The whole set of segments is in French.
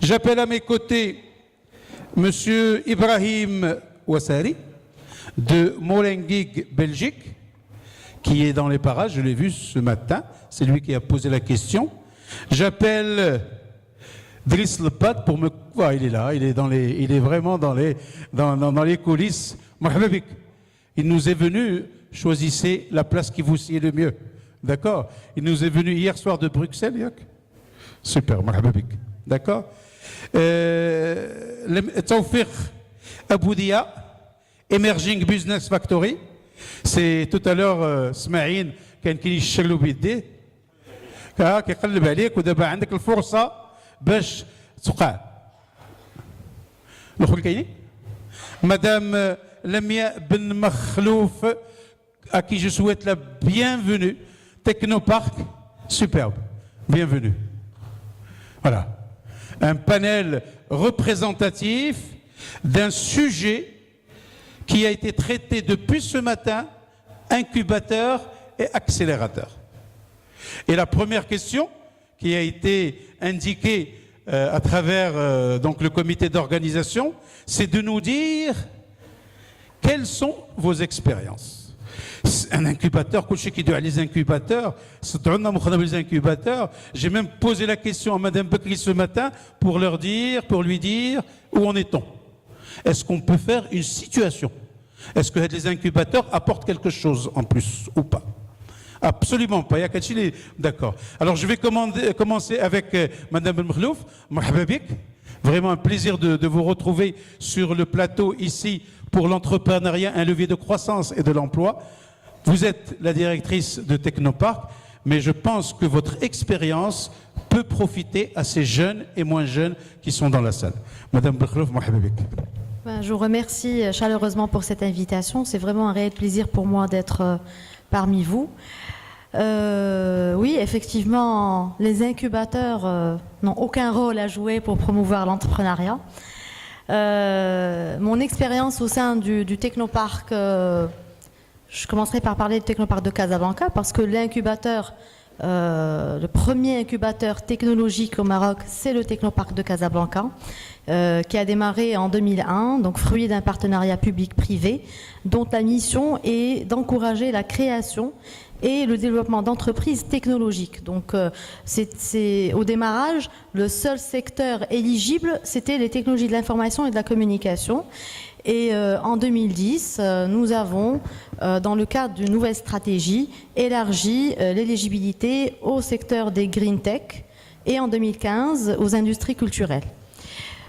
J'appelle à mes côtés Monsieur Ibrahim Ouassari de Molenbeek, Belgique, qui est dans les parages, je l'ai vu ce matin, c'est lui qui a posé la question. J'appelle Driss Lepat pour me... Ah, il est là, il est vraiment dans les coulisses. Marhaba bik. Il nous est venu, choisissez la place qui vous sied le mieux. D'accord? Il nous est venu hier soir de Bruxelles, Yak. Super, marhaba bik. D'accord? Tawfiq Aboudia, Emerging Business Factory. C'est tout à l'heure, Smaïn, كان كيشغلوا بيديه كيقلب عليك ودابا عندك الفرصه باش تقع. الاخر كاينين مدام لمياء بن مخلوف à qui je souhaite la bienvenue. Technopark, superbe, bienvenue. Voilà, un panel représentatif d'un sujet qui a été traité depuis ce matin, incubateur et accélérateur. Et la première question qui a été indiquée à travers donc le comité d'organisation, c'est de nous dire quelles sont vos expériences. Un incubateur, qui doit aller les incubateurs, j'ai même posé la question à Madame Bekri ce matin pour lui dire où en est-on. Est-ce qu'on peut faire une situation? Est-ce que les incubateurs apportent quelque chose en plus ou pas? Absolument pas. D'accord. Alors je vais commencer avec Madame Ben Mkhlouf. Marhaba bik. Vraiment un plaisir de vous retrouver sur le plateau ici pour l'entrepreneuriat, un levier de croissance et de l'emploi. Vous êtes la directrice de Technopark, mais je pense que votre expérience peut profiter à ces jeunes et moins jeunes qui sont dans la salle. Madame Ben Mkhlouf, marhaba bik. Je vous remercie chaleureusement pour cette invitation. C'est vraiment un réel plaisir pour moi d'être parmi vous. Oui, effectivement, les incubateurs n'ont aucun rôle à jouer pour promouvoir l'entrepreneuriat. Mon expérience au sein du Technopark, je commencerai par parler du Technopark de Casablanca parce que l'incubateur, le premier incubateur technologique au Maroc, c'est le Technopark de Casablanca, qui a démarré en 2001, donc fruit d'un partenariat public-privé, dont la mission est d'encourager la création et le développement d'entreprises technologiques. Donc, au démarrage, le seul secteur éligible, c'était les technologies de l'information et de la communication. Et en 2010, nous avons, dans le cadre d'une nouvelle stratégie, élargi l'éligibilité au secteur des green tech et en 2015 aux industries culturelles.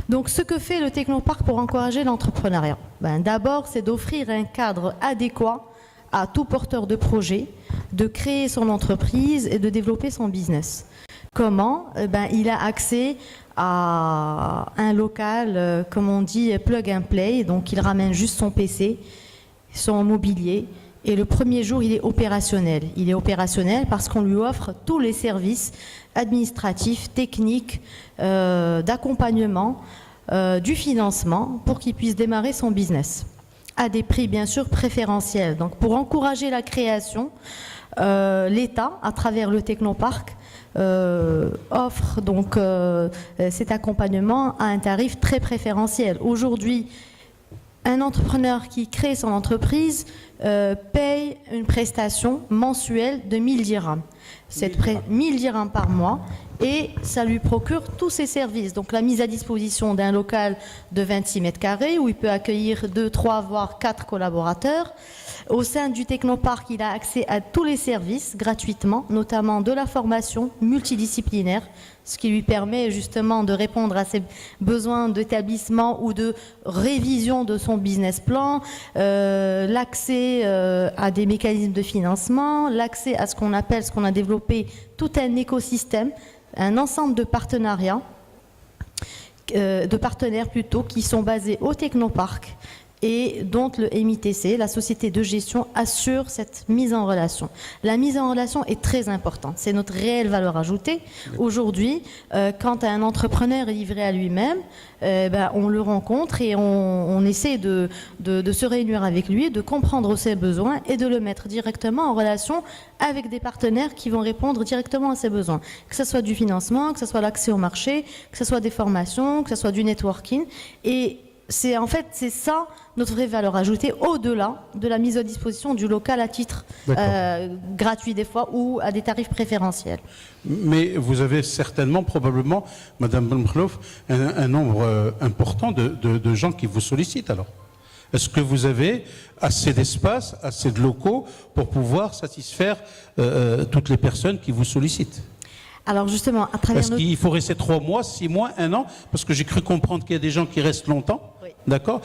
Donc ce que fait le Technopark pour encourager l'entrepreneuriat, d'abord c'est d'offrir un cadre adéquat à tout porteur de projet, de créer son entreprise et de développer son business. Comment? Il a accès à un local, comme on dit, plug and play, donc il ramène juste son PC, son mobilier, et le premier jour il est opérationnel. Il est opérationnel parce qu'on lui offre tous les services administratifs, techniques, d'accompagnement, du financement pour qu'il puisse démarrer son business à des prix bien sûr préférentiels. Donc pour encourager la création, l'État, à travers le Technopark, offre donc cet accompagnement à un tarif très préférentiel. Aujourd'hui, un entrepreneur qui crée son entreprise paye une prestation mensuelle de 1000 dirhams. 1000 dirhams par mois, et ça lui procure tous ses services. Donc la mise à disposition d'un local de 26 mètres carrés où il peut accueillir 2, 3, voire 4 collaborateurs. Au sein du Technopark, il a accès à tous les services gratuitement, notamment de la formation multidisciplinaire, ce qui lui permet justement de répondre à ses besoins d'établissement ou de révision de son business plan, l'accès à des mécanismes de financement, l'accès à ce qu'on appelle, ce qu'on a développé, tout un écosystème, un ensemble de partenariats, de partenaires plutôt, qui sont basés au Technopark et dont le MITC, la société de gestion, assure cette mise en relation. La mise en relation est très importante, c'est notre réelle valeur ajoutée. Aujourd'hui, quand un entrepreneur est livré à lui-même, on le rencontre et on essaie de se réunir avec lui, de comprendre ses besoins et de le mettre directement en relation avec des partenaires qui vont répondre directement à ses besoins. Que ce soit du financement, que ce soit l'accès au marché, que ce soit des formations, que ce soit du networking. Et c'est ça notre vraie valeur ajoutée, au-delà de la mise à disposition du local à titre gratuit des fois ou à des tarifs préférentiels. Mais vous avez certainement, probablement, Madame Benmkhlouf, un nombre important de gens qui vous sollicitent alors. Est-ce que vous avez assez d'espace, assez de locaux pour pouvoir satisfaire toutes les personnes qui vous sollicitent? Alors justement, à travers Est-ce qu'il faut rester 3 mois, 6 mois, 1 an? Parce que j'ai cru comprendre qu'il y a des gens qui restent longtemps. Oui. D'accord?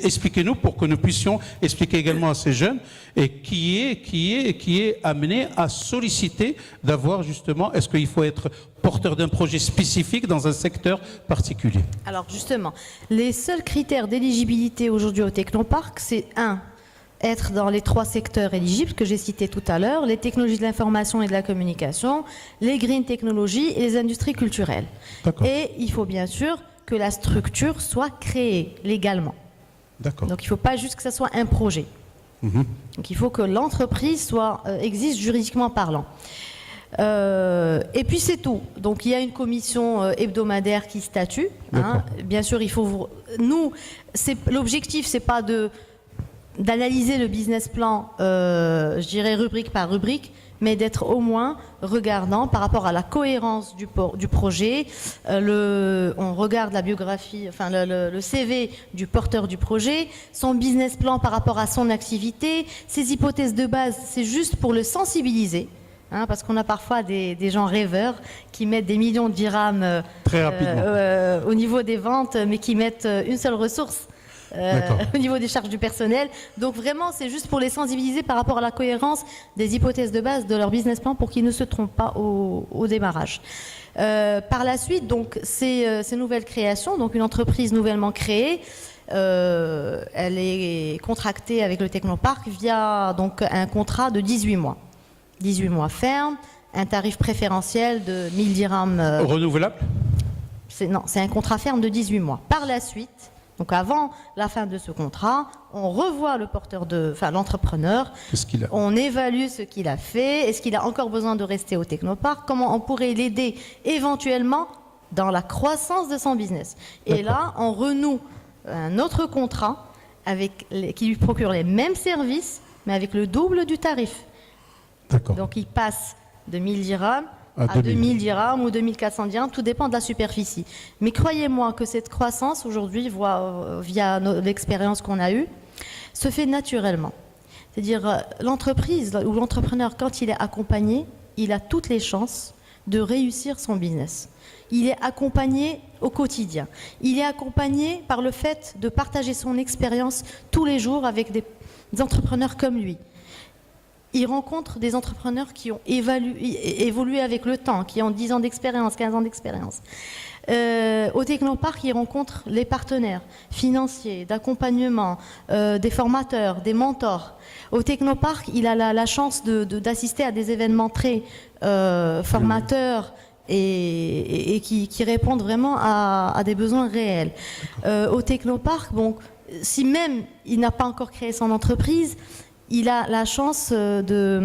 Expliquez-nous pour que nous puissions expliquer également à ces jeunes et qui est amené à solliciter d'avoir justement, est-ce qu'il faut être porteur d'un projet spécifique dans un secteur particulier? Alors justement, les seuls critères d'éligibilité aujourd'hui au Technoparc, c'est être dans les 3 secteurs éligibles que j'ai cités tout à l'heure, les technologies de l'information et de la communication, les green technologies et les industries culturelles. Et il faut bien sûr que la structure soit créée légalement. D'accord. Donc il ne faut pas juste que ce soit un projet. Donc il faut que l'entreprise existe juridiquement parlant. Et puis c'est tout. Donc il y a une commission hebdomadaire qui statue. Bien sûr, il faut l'objectif, c'est pas d'analyser le business plan, je dirais rubrique par rubrique, mais d'être au moins regardant par rapport à la cohérence du projet. On regarde la biographie, enfin le CV du porteur du projet, son business plan par rapport à son activité, ses hypothèses de base, c'est juste pour le sensibiliser. Parce qu'on a parfois des gens rêveurs qui mettent des millions de dirhams très rapidement au niveau des ventes, mais qui mettent une seule ressource. Au niveau des charges du personnel. Donc vraiment, c'est juste pour les sensibiliser par rapport à la cohérence des hypothèses de base de leur business plan pour qu'ils ne se trompent pas au démarrage. Par la suite, donc, ces nouvelles créations, donc une entreprise nouvellement créée, elle est contractée avec le Technoparc via donc, un contrat de 18 mois. 18 mois ferme, un tarif préférentiel de 1000 dirhams. Renouvelable? Non, c'est un contrat ferme de 18 mois. Par la suite, donc avant la fin de ce contrat, on revoit l'entrepreneur, on évalue ce qu'il a fait, est-ce qu'il a encore besoin de rester au Technoparc, comment on pourrait l'aider éventuellement dans la croissance de son business. Et là, on renoue un autre contrat qui lui procure les mêmes services, mais avec le double du tarif. Donc il passe de 1000 dirhams à 2000 dirhams ou 2400 dirhams, tout dépend de la superficie. Mais croyez-moi que cette croissance, aujourd'hui, via l'expérience qu'on a eue, se fait naturellement. C'est-à-dire, l'entreprise ou l'entrepreneur, quand il est accompagné, il a toutes les chances de réussir son business. Il est accompagné au quotidien. Il est accompagné par le fait de partager son expérience tous les jours avec des entrepreneurs comme lui. Il rencontre des entrepreneurs qui ont évolué avec le temps, qui ont 10 ans d'expérience, 15 ans d'expérience. Au Technoparc, il rencontre les partenaires financiers, d'accompagnement, des formateurs, des mentors. Au Technoparc, il a la chance d'assister à des événements très formateurs et qui répondent vraiment à des besoins réels. Au Technoparc, bon, si même il n'a pas encore créé son entreprise, il a la chance d'intégrer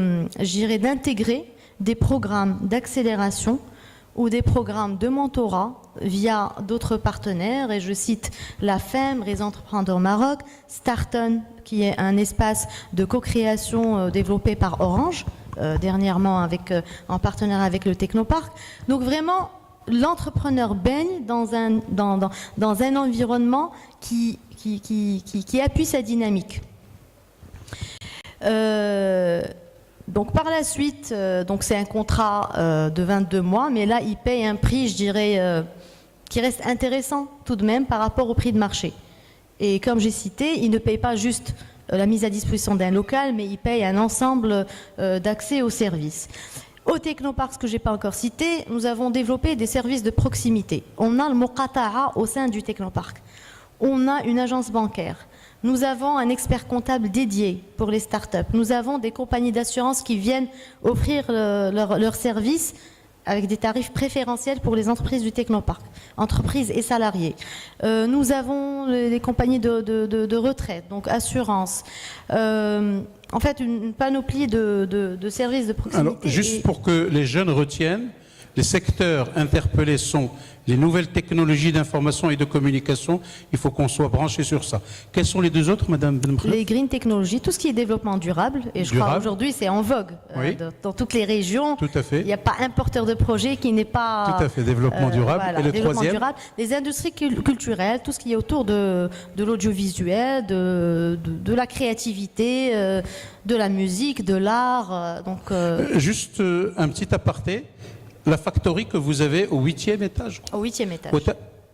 des programmes d'accélération ou des programmes de mentorat via d'autres partenaires. Et je cite la FEM, Réseau Entrepreneurs Maroc, Starton, qui est un espace de co-création développé par Orange, dernièrement en partenariat avec le Technoparc. Donc vraiment, l'entrepreneur baigne dans un environnement qui appuie sa dynamique. Donc par la suite, donc c'est un contrat de 22 mois, mais là il paye un prix, je dirais, qui reste intéressant tout de même par rapport au prix de marché. Et comme j'ai cité, il ne paye pas juste la mise à disposition d'un local, mais il paye un ensemble d'accès aux services. Au Technoparc, ce que je n'ai pas encore cité, nous avons développé des services de proximité. On a le Muqata'a au sein du Technoparc. On a une agence bancaire. Nous avons un expert comptable dédié pour les startups. Nous avons des compagnies d'assurance qui viennent offrir leurs services avec des tarifs préférentiels pour les entreprises du Technoparc, entreprises et salariés. Nous avons les compagnies de retraite, donc assurance. En fait, une panoplie de services de proximité. Alors, juste pour que les jeunes retiennent, les secteurs interpellés sont les nouvelles technologies d'information et de communication. Il faut qu'on soit branché sur ça. Quels sont les deux autres, Madame Benmkhlef? Les green technologies, tout ce qui est développement durable. Et je crois aujourd'hui, c'est en vogue Oui. dans toutes les régions. Tout à fait. Il n'y a pas un porteur de projet qui n'est pas... Tout à fait, développement durable. Voilà, Et le développement troisième durable. Les industries culturelles, tout ce qui est autour de l'audiovisuel, de la créativité, de la musique, de l'art. Juste un petit aparté. La factory que vous avez au 8e étage. Au 8e étage.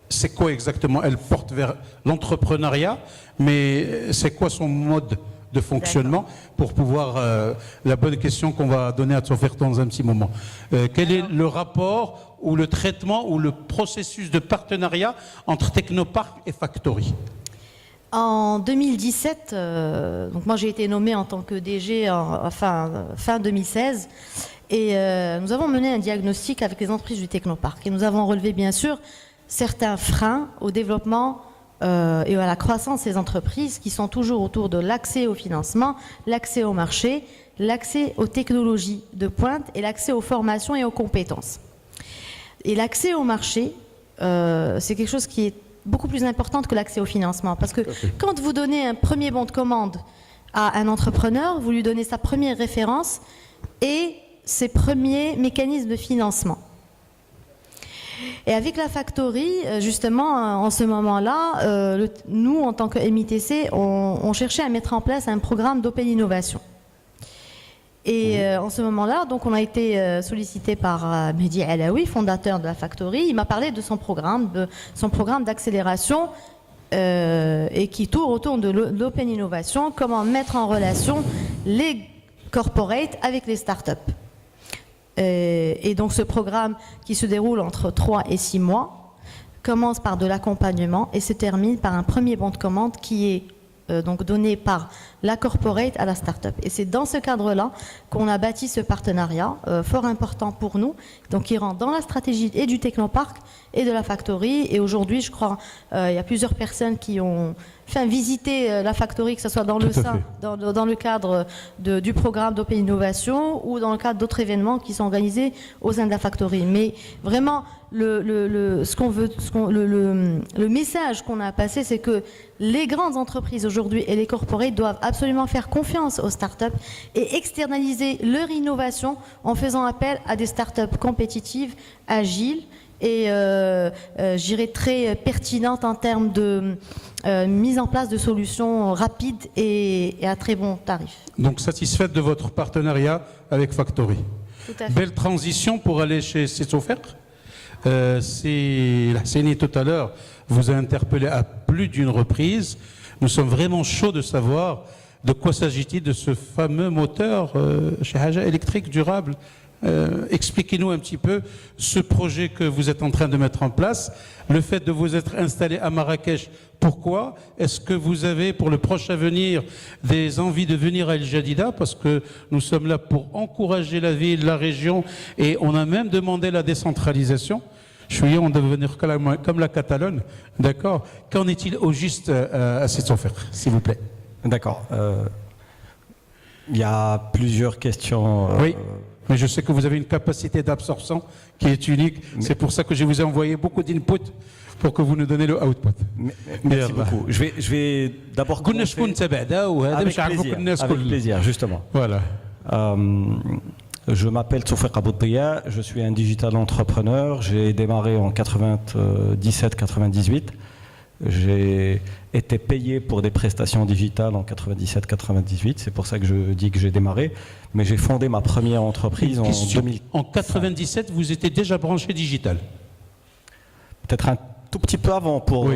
C'est quoi exactement? Elle porte vers l'entrepreneuriat, mais c'est quoi son mode de fonctionnement pour pouvoir... la bonne question qu'on va donner à Tsofert dans un petit moment. Quel est le rapport ou le traitement ou le processus de partenariat entre Technoparc et Factory? En 2017, donc moi j'ai été nommée en tant que DG fin 2016. Et nous avons mené un diagnostic avec les entreprises du Technoparc. Et nous avons relevé bien sûr certains freins au développement et à la croissance des entreprises qui sont toujours autour de l'accès au financement, l'accès au marché, l'accès aux technologies de pointe et l'accès aux formations et aux compétences. Et l'accès au marché, c'est quelque chose qui est beaucoup plus important que l'accès au financement. Parce que quand vous donnez un premier bon de commande à un entrepreneur, vous lui donnez sa première référence et ses premiers mécanismes de financement. Et avec la Factory, justement, en ce moment-là, nous, en tant que MITC, on cherchait à mettre en place un programme d'Open Innovation. Et en ce moment-là, donc, on a été sollicité par Mehdi Alaoui, fondateur de la Factory. Il m'a parlé de son programme d'accélération et qui tourne autour de l'Open Innovation, comment mettre en relation les corporates avec les startups. Et donc ce programme qui se déroule entre 3 et 6 mois commence par de l'accompagnement et se termine par un premier bon de commande qui est donc donné par la corporate à la start-up. Et c'est dans ce cadre-là qu'on a bâti ce partenariat fort important pour nous, donc qui rentre dans la stratégie et du Technoparc et de la Factory. Et aujourd'hui, je crois, il y a plusieurs personnes qui ont visiter la Factory, que ce soit dans le cadre du programme d'Open Innovation ou dans le cadre d'autres événements qui sont organisés au sein de la Factory. Mais vraiment, le message qu'on a passé, c'est que les grandes entreprises aujourd'hui et les corporates doivent absolument faire confiance aux startups et externaliser leur innovation en faisant appel à des startups compétitives, agiles et je dirais très pertinentes en termes de mise en place de solutions rapides et à très bon tarif. Donc satisfaite de votre partenariat avec Factory. Tout à fait. Belle transition pour aller chez Tsofert. La CNI tout à l'heure vous a interpellé à plus d'une reprise. Nous sommes vraiment chauds de savoir de quoi s'agit-il de ce fameux moteur chez Haja électrique durable. Expliquez-nous un petit peu ce projet que vous êtes en train de mettre en place, le fait de vous être installé à Marrakech, pourquoi? Est-ce que vous avez pour le proche avenir des envies de venir à El Jadida? Parce que nous sommes là pour encourager la ville, la région, et on a même demandé la décentralisation. On doit devenir comme la Catalogne, d'accord? Qu'en est-il au juste à Tsofert, s'il vous plaît? D'accord. Il y a plusieurs questions. Oui. Mais je sais que vous avez une capacité d'absorption qui est unique. C'est pour ça que je vous ai envoyé beaucoup d'input pour que vous nous donnez le output. Merci beaucoup. Je vais d'abord commencer... Avec plaisir, justement. Voilà. Je m'appelle Tsofert Aboudria, je suis un digital entrepreneur. J'ai démarré en 97-98. J'ai été payé pour des prestations digitales en 97-98, c'est pour ça que je dis que j'ai démarré. Mais j'ai fondé ma première entreprise en 2000. En 97, vous étiez déjà branché digital? Peut-être un tout petit peu avant pour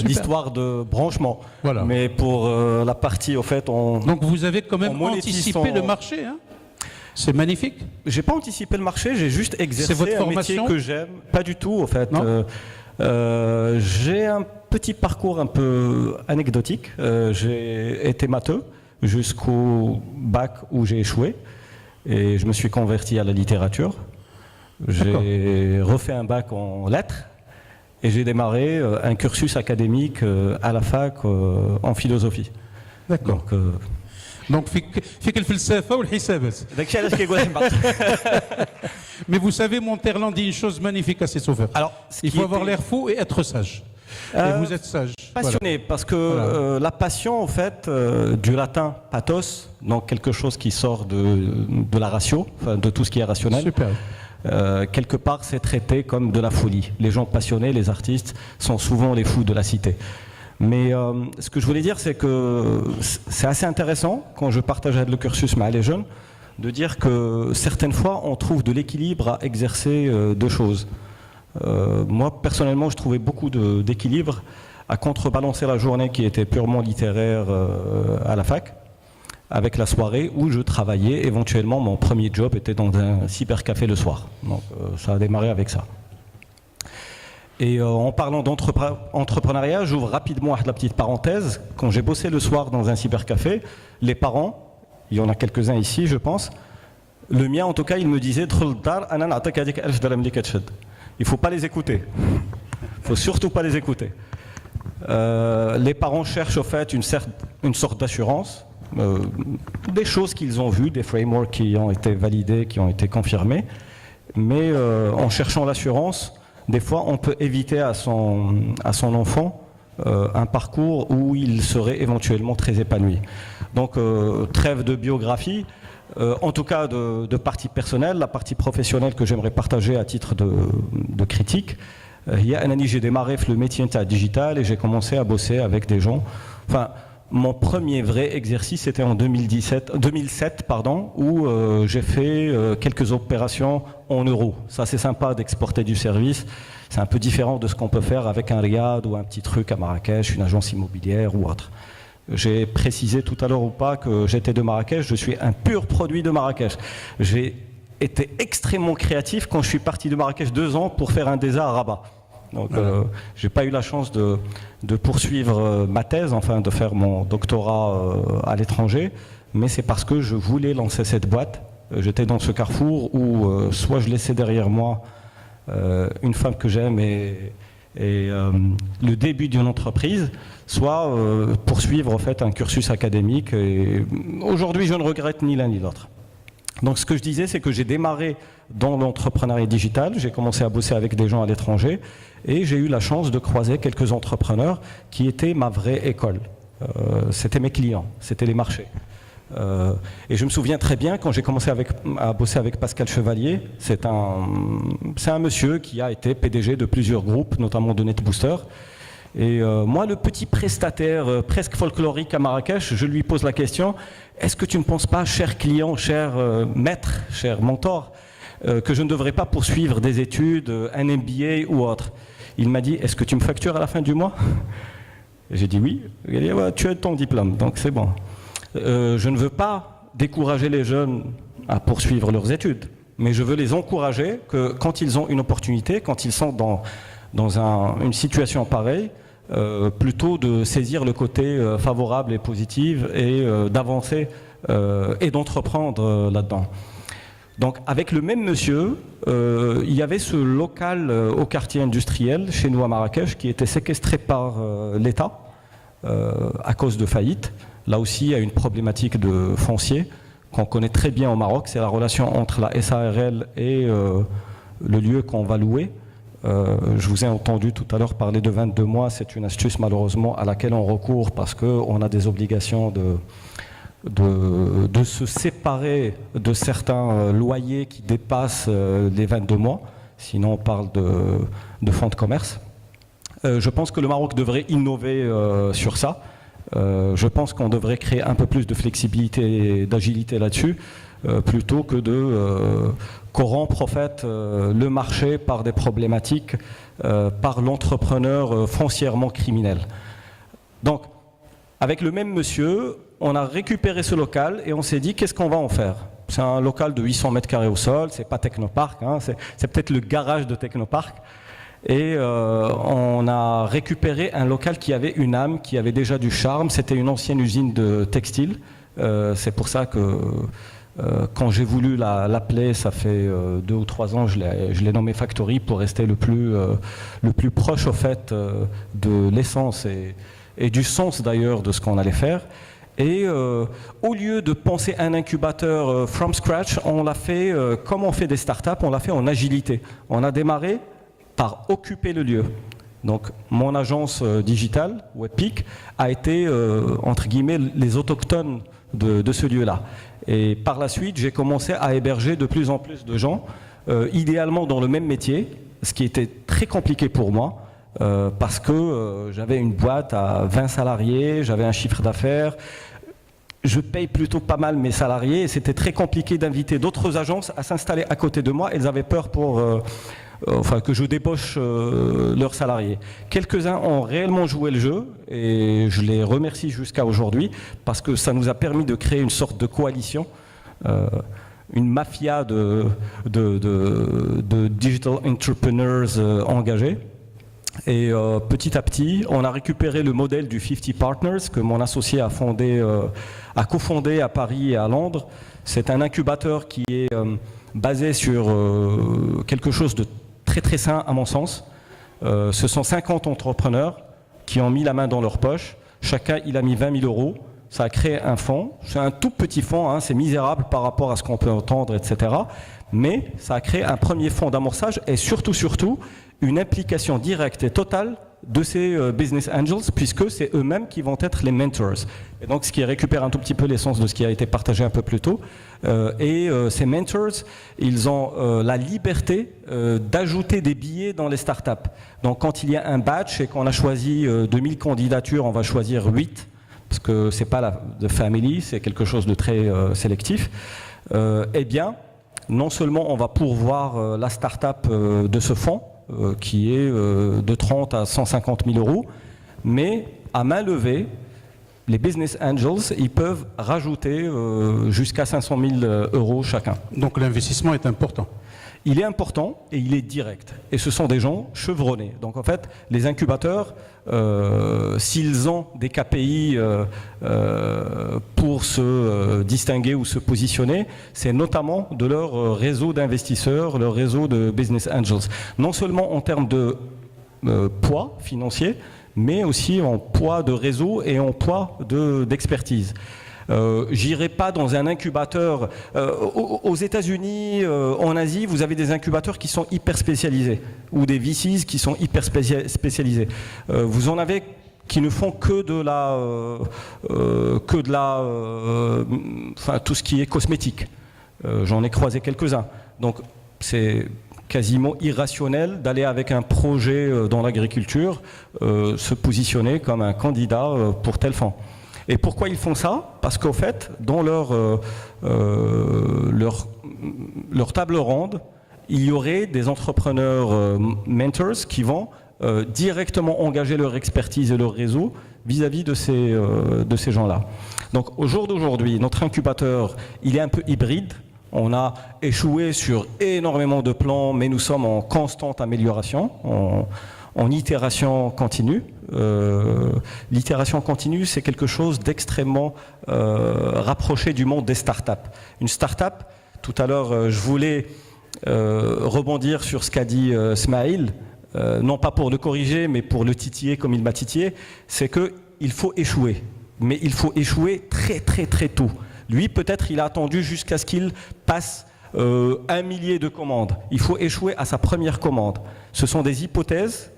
l'histoire de branchement. Voilà. Mais pour la partie, au fait, Donc vous avez quand même anticipé le marché, hein? C'est magnifique. J'ai pas anticipé le marché, j'ai juste exercé un métier que j'aime. Pas du tout, au fait. J'ai un petit parcours un peu anecdotique. J'ai été matheux jusqu'au bac où j'ai échoué et je me suis converti à la littérature. J'ai refait un bac en lettres et j'ai démarré un cursus académique à la fac en philosophie. D'accord. Donc, فيك الفلسفة والحسابات. داكشي علاش كيقول حماق. Mais vous savez, Monterland dit une chose magnifique à ses sauveurs. Alors, il faut avoir l'air fou et être sage. Et vous êtes sage. Passionné, voilà. Parce que la passion, en fait, du latin pathos, donc quelque chose qui sort de la ratio, enfin, de tout ce qui est rationnel. Super. Quelque part, c'est traité comme de la folie. Les gens passionnés, les artistes, sont souvent les fous de la cité. Mais ce que je voulais dire, c'est que c'est assez intéressant, quand je partageais le cursus avec les jeunes, de dire que certaines fois, on trouve de l'équilibre à exercer deux choses. Moi, personnellement, je trouvais beaucoup d'équilibre à contrebalancer la journée qui était purement littéraire à la fac, avec la soirée où je travaillais. Éventuellement, mon premier job était dans un cybercafé le soir. Donc, ça a démarré avec ça. Et en parlant d'entrepreneuriat, j'ouvre rapidement la petite parenthèse. Quand j'ai bossé le soir dans un cybercafé, les parents, il y en a quelques-uns ici, je pense, le mien en tout cas, il me disait il ne faut pas les écouter. Il ne faut surtout pas les écouter. Les parents cherchent au fait une sorte d'assurance, des choses qu'ils ont vues, des frameworks qui ont été validés, qui ont été confirmés, mais en cherchant l'assurance, des fois, on peut éviter à son enfant un parcours où il serait éventuellement très épanoui. Donc, trêve de biographie, en tout cas de partie personnelle, la partie professionnelle que j'aimerais partager à titre de critique. Il y a un an, j'ai démarré le métier digital et j'ai commencé à bosser avec des gens. Enfin, mon premier vrai exercice, c'était en 2007, où j'ai fait quelques opérations en euros. Ça, c'est sympa d'exporter du service. C'est un peu différent de ce qu'on peut faire avec un riad ou un petit truc à Marrakech, une agence immobilière ou autre. J'ai précisé tout à l'heure ou pas que j'étais de Marrakech. Je suis un pur produit de Marrakech. J'ai été extrêmement créatif quand je suis parti de Marrakech 2 ans pour faire un DESA à Rabat. Donc, je n'ai pas eu la chance de poursuivre ma thèse, enfin de faire mon doctorat à l'étranger, mais c'est parce que je voulais lancer cette boîte. J'étais dans ce carrefour où soit je laissais derrière moi une femme que j'aime et le début d'une entreprise, soit poursuivre en fait un cursus académique. Et aujourd'hui, je ne regrette ni l'un ni l'autre. Donc ce que je disais, c'est que j'ai démarré dans l'entrepreneuriat digital, j'ai commencé à bosser avec des gens à l'étranger et j'ai eu la chance de croiser quelques entrepreneurs qui étaient ma vraie école. C'était mes clients, c'était les marchés. Et je me souviens très bien quand j'ai commencé à bosser avec Pascal Chevalier, c'est un monsieur qui a été PDG de plusieurs groupes, notamment de NetBooster. Et moi, le petit prestataire presque folklorique à Marrakech, je lui pose la question, est-ce que tu ne penses pas, cher client, cher maître, cher mentor, que je ne devrais pas poursuivre des études, un MBA ou autre? Il m'a dit, est-ce que tu me factures à la fin du mois? J'ai dit oui. Il a dit, ouais, tu as ton diplôme, donc c'est bon. Je ne veux pas décourager les jeunes à poursuivre leurs études, mais je veux les encourager que quand ils ont une opportunité, quand ils sont dans une situation pareille, plutôt de saisir le côté favorable et positif et d'avancer et d'entreprendre là-dedans. Donc avec le même monsieur, il y avait ce local au quartier industriel chez nous à Marrakech qui était séquestré par l'État à cause de faillite. Là aussi, il y a une problématique de foncier qu'on connaît très bien au Maroc, c'est la relation entre la SARL et le lieu qu'on va louer. Je vous ai entendu tout à l'heure parler de 22 mois, c'est une astuce malheureusement à laquelle on recourt parce qu'on a des obligations de se séparer de certains loyers qui dépassent les 22 mois, sinon on parle de fonds de commerce. Je pense que le Maroc devrait innover sur ça. Je pense qu'on devrait créer un peu plus de flexibilité et d'agilité là-dessus, plutôt que de corrompre en fait, le marché par des problématiques, par l'entrepreneur foncièrement criminel. Donc, avec le même monsieur, on a récupéré ce local et on s'est dit qu'est-ce qu'on va en faire? C'est un local de 800 mètres carrés au sol, c'est pas Technopark, hein, c'est peut-être le garage de Technopark. Et on on a récupéré un local qui avait une âme, qui avait déjà du charme. C'était une ancienne usine de textile. C'est pour ça que quand j'ai voulu l'appeler, ça fait 2 ou 3 ans, je l'ai nommé Factory pour rester le plus proche au fait de l'essence et du sens d'ailleurs de ce qu'on allait faire. Et au lieu de penser un incubateur from scratch, on l'a fait comme on fait des startups, on l'a fait en agilité. On a démarré par occuper le lieu. Donc mon agence digitale, Webpeak, a été entre guillemets les autochtones de ce lieu-là. Et par la suite, j'ai commencé à héberger de plus en plus de gens, idéalement dans le même métier, ce qui était très compliqué pour moi, parce que j'avais une boîte à 20 salariés, j'avais un chiffre d'affaires, je paye plutôt pas mal mes salariés, et c'était très compliqué d'inviter d'autres agences à s'installer à côté de moi. Elles avaient peur que je débauche leurs salariés. Quelques-uns ont réellement joué le jeu et je les remercie jusqu'à aujourd'hui parce que ça nous a permis de créer une sorte de coalition, une mafia de digital entrepreneurs engagés. Et petit à petit, on a récupéré le modèle du 50 Partners que mon associé a cofondé à Paris et à Londres. C'est un incubateur qui est basé sur quelque chose de très très sain à mon sens. Ce sont 50 entrepreneurs qui ont mis la main dans leur poche. Chacun, il a mis 20 000 euros. Ça a créé un fonds. C'est un tout petit fonds, hein, c'est misérable par rapport à ce qu'on peut entendre, etc. Mais ça a créé un premier fonds d'amorçage et surtout, une implication directe et totale de ces business angels, puisque c'est eux-mêmes qui vont être les mentors. Et donc, ce qui récupère un tout petit peu l'essence de ce qui a été partagé un peu plus tôt. Ces mentors, ils ont la liberté d'ajouter des billets dans les startups. Donc, quand il y a un batch et qu'on a choisi 2000 candidatures, on va choisir 8, parce que c'est pas the family, c'est quelque chose de très sélectif. Eh bien, non seulement on va pourvoir la startup de ce fonds, qui est de 30 à 150 000 euros, mais à main levée, les business angels, ils peuvent rajouter jusqu'à 500 000 euros chacun. Donc l'investissement est important. Il est important et il est direct. Et ce sont des gens chevronnés. Donc en fait, les incubateurs, s'ils ont des KPI pour se distinguer ou se positionner, c'est notamment de leur réseau d'investisseurs, leur réseau de business angels. Non seulement en termes de poids financier, mais aussi en poids de réseau et en poids d'expertise. J'irai pas dans un incubateur. Aux États-Unis, en Asie, vous avez des incubateurs qui sont hyper spécialisés ou des VCs qui sont hyper spécialisés. Vous en avez qui ne font que tout ce qui est cosmétique. J'en ai croisé quelques-uns. Donc c'est quasiment irrationnel d'aller avec un projet dans l'agriculture, se positionner comme un candidat pour tel fonds. Et pourquoi ils font ça? Parce qu'au fait, dans leur table ronde, il y aurait des entrepreneurs mentors qui vont directement engager leur expertise et leur réseau vis-à-vis de ces gens-là. Donc au jour d'aujourd'hui, notre incubateur, il est un peu hybride. On a échoué sur énormément de plans, mais nous sommes en constante amélioration, en itération continue. L'itération continue, c'est quelque chose d'extrêmement rapproché du monde des startups. Une startup, tout à l'heure, je voulais rebondir sur ce qu'a dit Smaïl, non pas pour le corriger, mais pour le titiller comme il m'a titillé, c'est qu'il faut échouer. Mais il faut échouer très très très tôt. Lui, peut-être, il a attendu jusqu'à ce qu'il passe 1 millier de commandes. Il faut échouer à sa première commande. Ce sont des hypothèses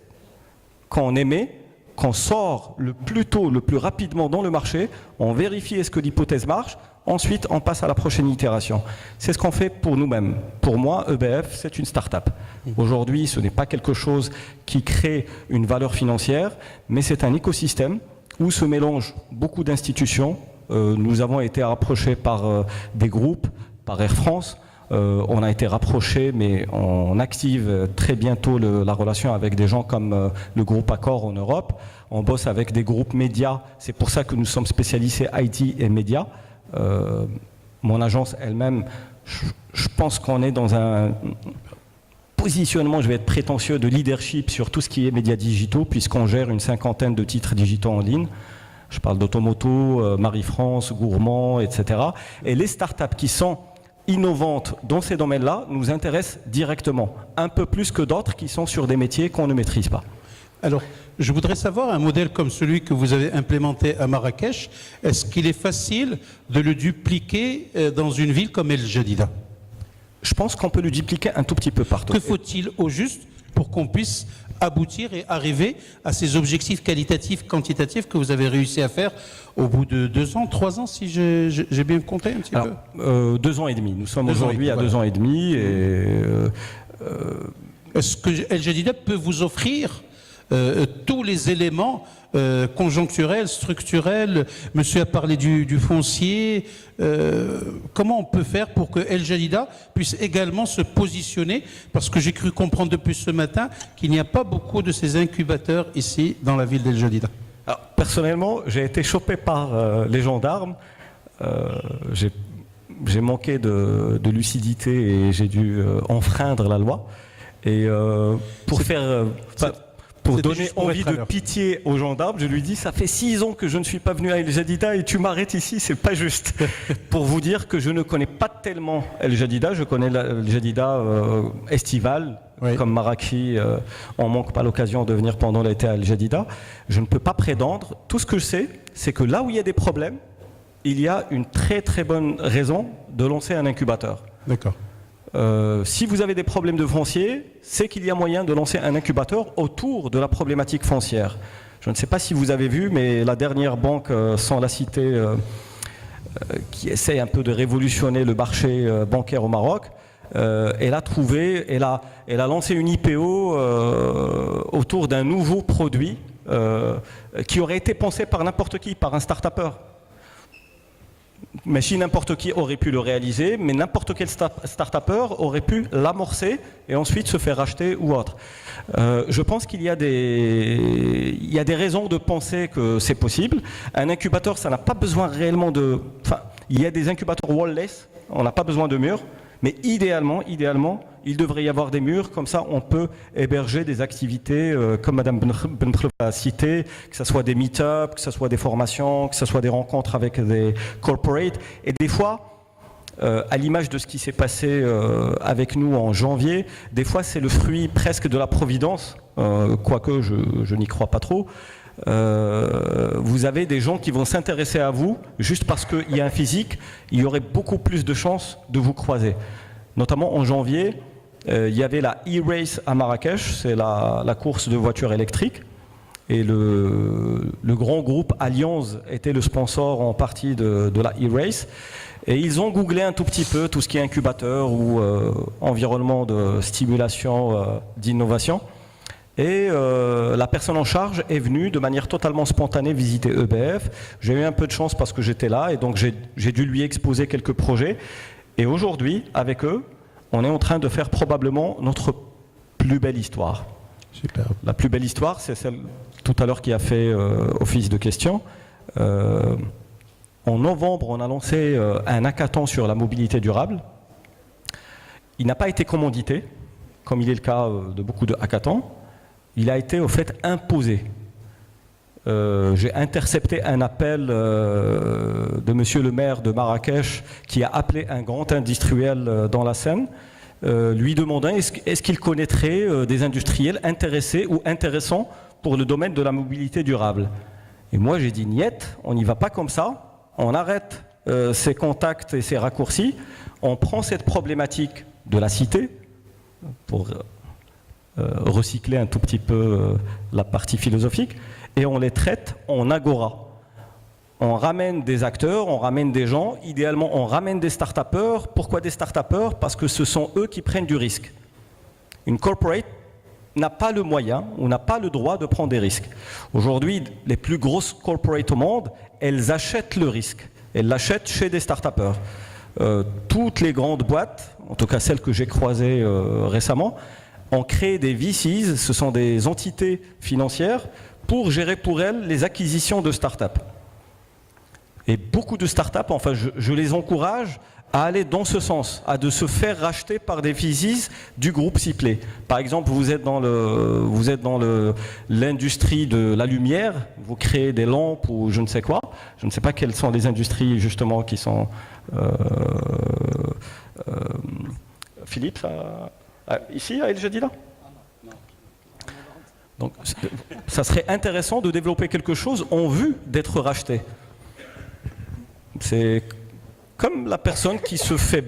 qu'on émet, qu'on sort le plus tôt, le plus rapidement dans le marché, on vérifie est-ce que l'hypothèse marche, ensuite on passe à la prochaine itération. C'est ce qu'on fait pour nous-mêmes. Pour moi, EBF, c'est une start-up. Aujourd'hui, ce n'est pas quelque chose qui crée une valeur financière, mais c'est un écosystème où se mélangent beaucoup d'institutions. Nous avons été approchés par des groupes, par Air France. On a été rapprochés, mais on active très bientôt la relation avec des gens comme le groupe Accor en Europe. On bosse avec des groupes médias. C'est pour ça que nous sommes spécialisés IT et médias. Mon agence elle-même, je pense qu'on est dans un positionnement, je vais être prétentieux, de leadership sur tout ce qui est médias digitaux, puisqu'on gère une 50aine de titres digitaux en ligne. Je parle d'Automoto, Marie-France, Gourmand, etc. Et les startups qui sont innovantes dans ces domaines-là nous intéressent directement, un peu plus que d'autres qui sont sur des métiers qu'on ne maîtrise pas. Alors, je voudrais savoir, un modèle comme celui que vous avez implémenté à Marrakech, est-ce qu'il est facile de le dupliquer dans une ville comme El Jadida? Je pense qu'on peut le dupliquer un tout petit peu partout. Que faut-il au juste pour qu'on puisse aboutir et arriver à ces objectifs qualitatifs, quantitatifs que vous avez réussi à faire au bout de 2 ans, 3 ans, si j'ai bien compté un petit peu 2 ans et demi. Nous sommes aujourd'hui à 2 ans et demi. Est-ce que El Jadida peut vous offrir tous les éléments conjoncturels, structurels? Monsieur a parlé du foncier. Comment on peut faire pour que El Jadida puisse également se positionner? Parce que j'ai cru comprendre depuis ce matin qu'il n'y a pas beaucoup de ces incubateurs ici dans la ville d'El Jadida. Alors, personnellement, j'ai été chopé par les gendarmes. J'ai manqué de lucidité et j'ai dû enfreindre la loi. Et pour donner envie de pitié aux gendarmes, je lui dis, ça fait 6 ans que je ne suis pas venu à El Jadida et tu m'arrêtes ici, c'est pas juste. Pour vous dire que je ne connais pas tellement El Jadida, je connais El Jadida estival, oui. Comme Marrakech, on ne manque pas l'occasion de venir pendant l'été à El Jadida. Je ne peux pas prétendre, tout ce que je sais, c'est que là où il y a des problèmes, il y a une très très bonne raison de lancer un incubateur. D'accord. Si vous avez des problèmes de foncier, c'est qu'il y a moyen de lancer un incubateur autour de la problématique foncière. Je ne sais pas si vous avez vu, mais la dernière banque, sans la citer, qui essaie un peu de révolutionner le marché bancaire au Maroc, elle a lancé une IPO autour d'un nouveau produit qui aurait été pensé par n'importe qui, par un start-upper. Mais si n'importe qui aurait pu le réaliser, mais n'importe quel start-upper aurait pu l'amorcer et ensuite se faire racheter ou autre. Je pense qu'il y a des raisons de penser que c'est possible. Un incubateur, ça n'a pas besoin réellement de... Enfin, il y a des incubateurs wall-less, on n'a pas besoin de murs, mais idéalement, il devrait y avoir des murs, comme ça on peut héberger des activités comme Madame Benkhlouf a cité, que ce soit des meet-up, que ce soit des formations, que ce soit des rencontres avec des corporates. Et des fois, à l'image de ce qui s'est passé avec nous en janvier, des fois c'est le fruit presque de la providence, quoique je n'y crois pas trop. Vous avez des gens qui vont s'intéresser à vous juste parce qu'il y a un physique, il y aurait beaucoup plus de chances de vous croiser. Notamment en janvier, il y avait la e-race à Marrakech, c'est la course de voitures électriques. Et le grand groupe Allianz était le sponsor en partie de la e-race. Et ils ont googlé un tout petit peu tout ce qui est incubateur ou environnement de stimulation d'innovation. Et la personne en charge est venue de manière totalement spontanée visiter EBF. J'ai eu un peu de chance parce que j'étais là et donc j'ai dû lui exposer quelques projets. Et aujourd'hui, avec eux, on est en train de faire probablement notre plus belle histoire. Super. La plus belle histoire, c'est celle tout à l'heure qui a fait office de question. En novembre, on a lancé un hackathon sur la mobilité durable. Il n'a pas été commandité, comme il est le cas de beaucoup de hackathons. Il a été au fait imposé. J'ai intercepté un appel de monsieur le maire de Marrakech qui a appelé un grand industriel dans la Seine, lui demandant est-ce qu'il connaîtrait des industriels intéressés ou intéressants pour le domaine de la mobilité durable. Et moi j'ai dit niet, on n'y va pas comme ça, on arrête ces contacts et ces raccourcis, on prend cette problématique de la cité pour recycler un tout petit peu la partie philosophique, et on les traite en agora. On ramène des acteurs, on ramène des gens, idéalement on ramène des start-upers. Pourquoi des start-upers? Parce que ce sont eux qui prennent du risque. Une corporate n'a pas le moyen ou n'a pas le droit de prendre des risques. Aujourd'hui, les plus grosses corporates au monde, elles achètent le risque. Elles l'achètent chez des start-upers. Toutes les grandes boîtes, en tout cas celles que j'ai croisées récemment, ont créé des VCs, ce sont des entités financières, pour gérer pour elles les acquisitions de start-up. Et beaucoup de start-up, enfin je les encourage à aller dans ce sens, à de se faire racheter par des physies du groupe Sipley. Par exemple, vous êtes dans l'industrie de la lumière, vous créez des lampes ou je ne sais quoi. Je ne sais pas quelles sont les industries justement qui sont... Philippe, ici, à El Jadida ? Donc, ça serait intéressant de développer quelque chose en vue d'être racheté. C'est comme la personne qui se fait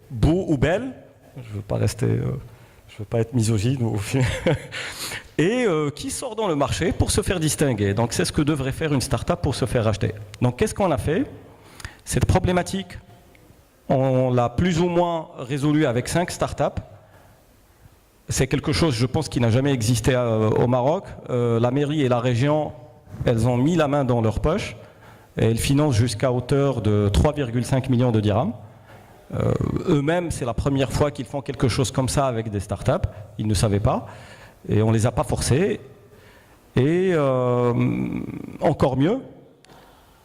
beau ou belle, je ne veux pas être misogyne, et qui sort dans le marché pour se faire distinguer. Donc, c'est ce que devrait faire une start-up pour se faire racheter. Donc, qu'est-ce qu'on a fait ? Cette problématique, on l'a plus ou moins résolue avec 5 start-up. C'est quelque chose, je pense, qui n'a jamais existé au Maroc. La mairie et la région, elles ont mis la main dans leur poche et elles financent jusqu'à hauteur de 3,5 millions de dirhams. Eux-mêmes, c'est la première fois qu'ils font quelque chose comme ça avec des startups. Ils ne savaient pas et on ne les a pas forcés. Et encore mieux,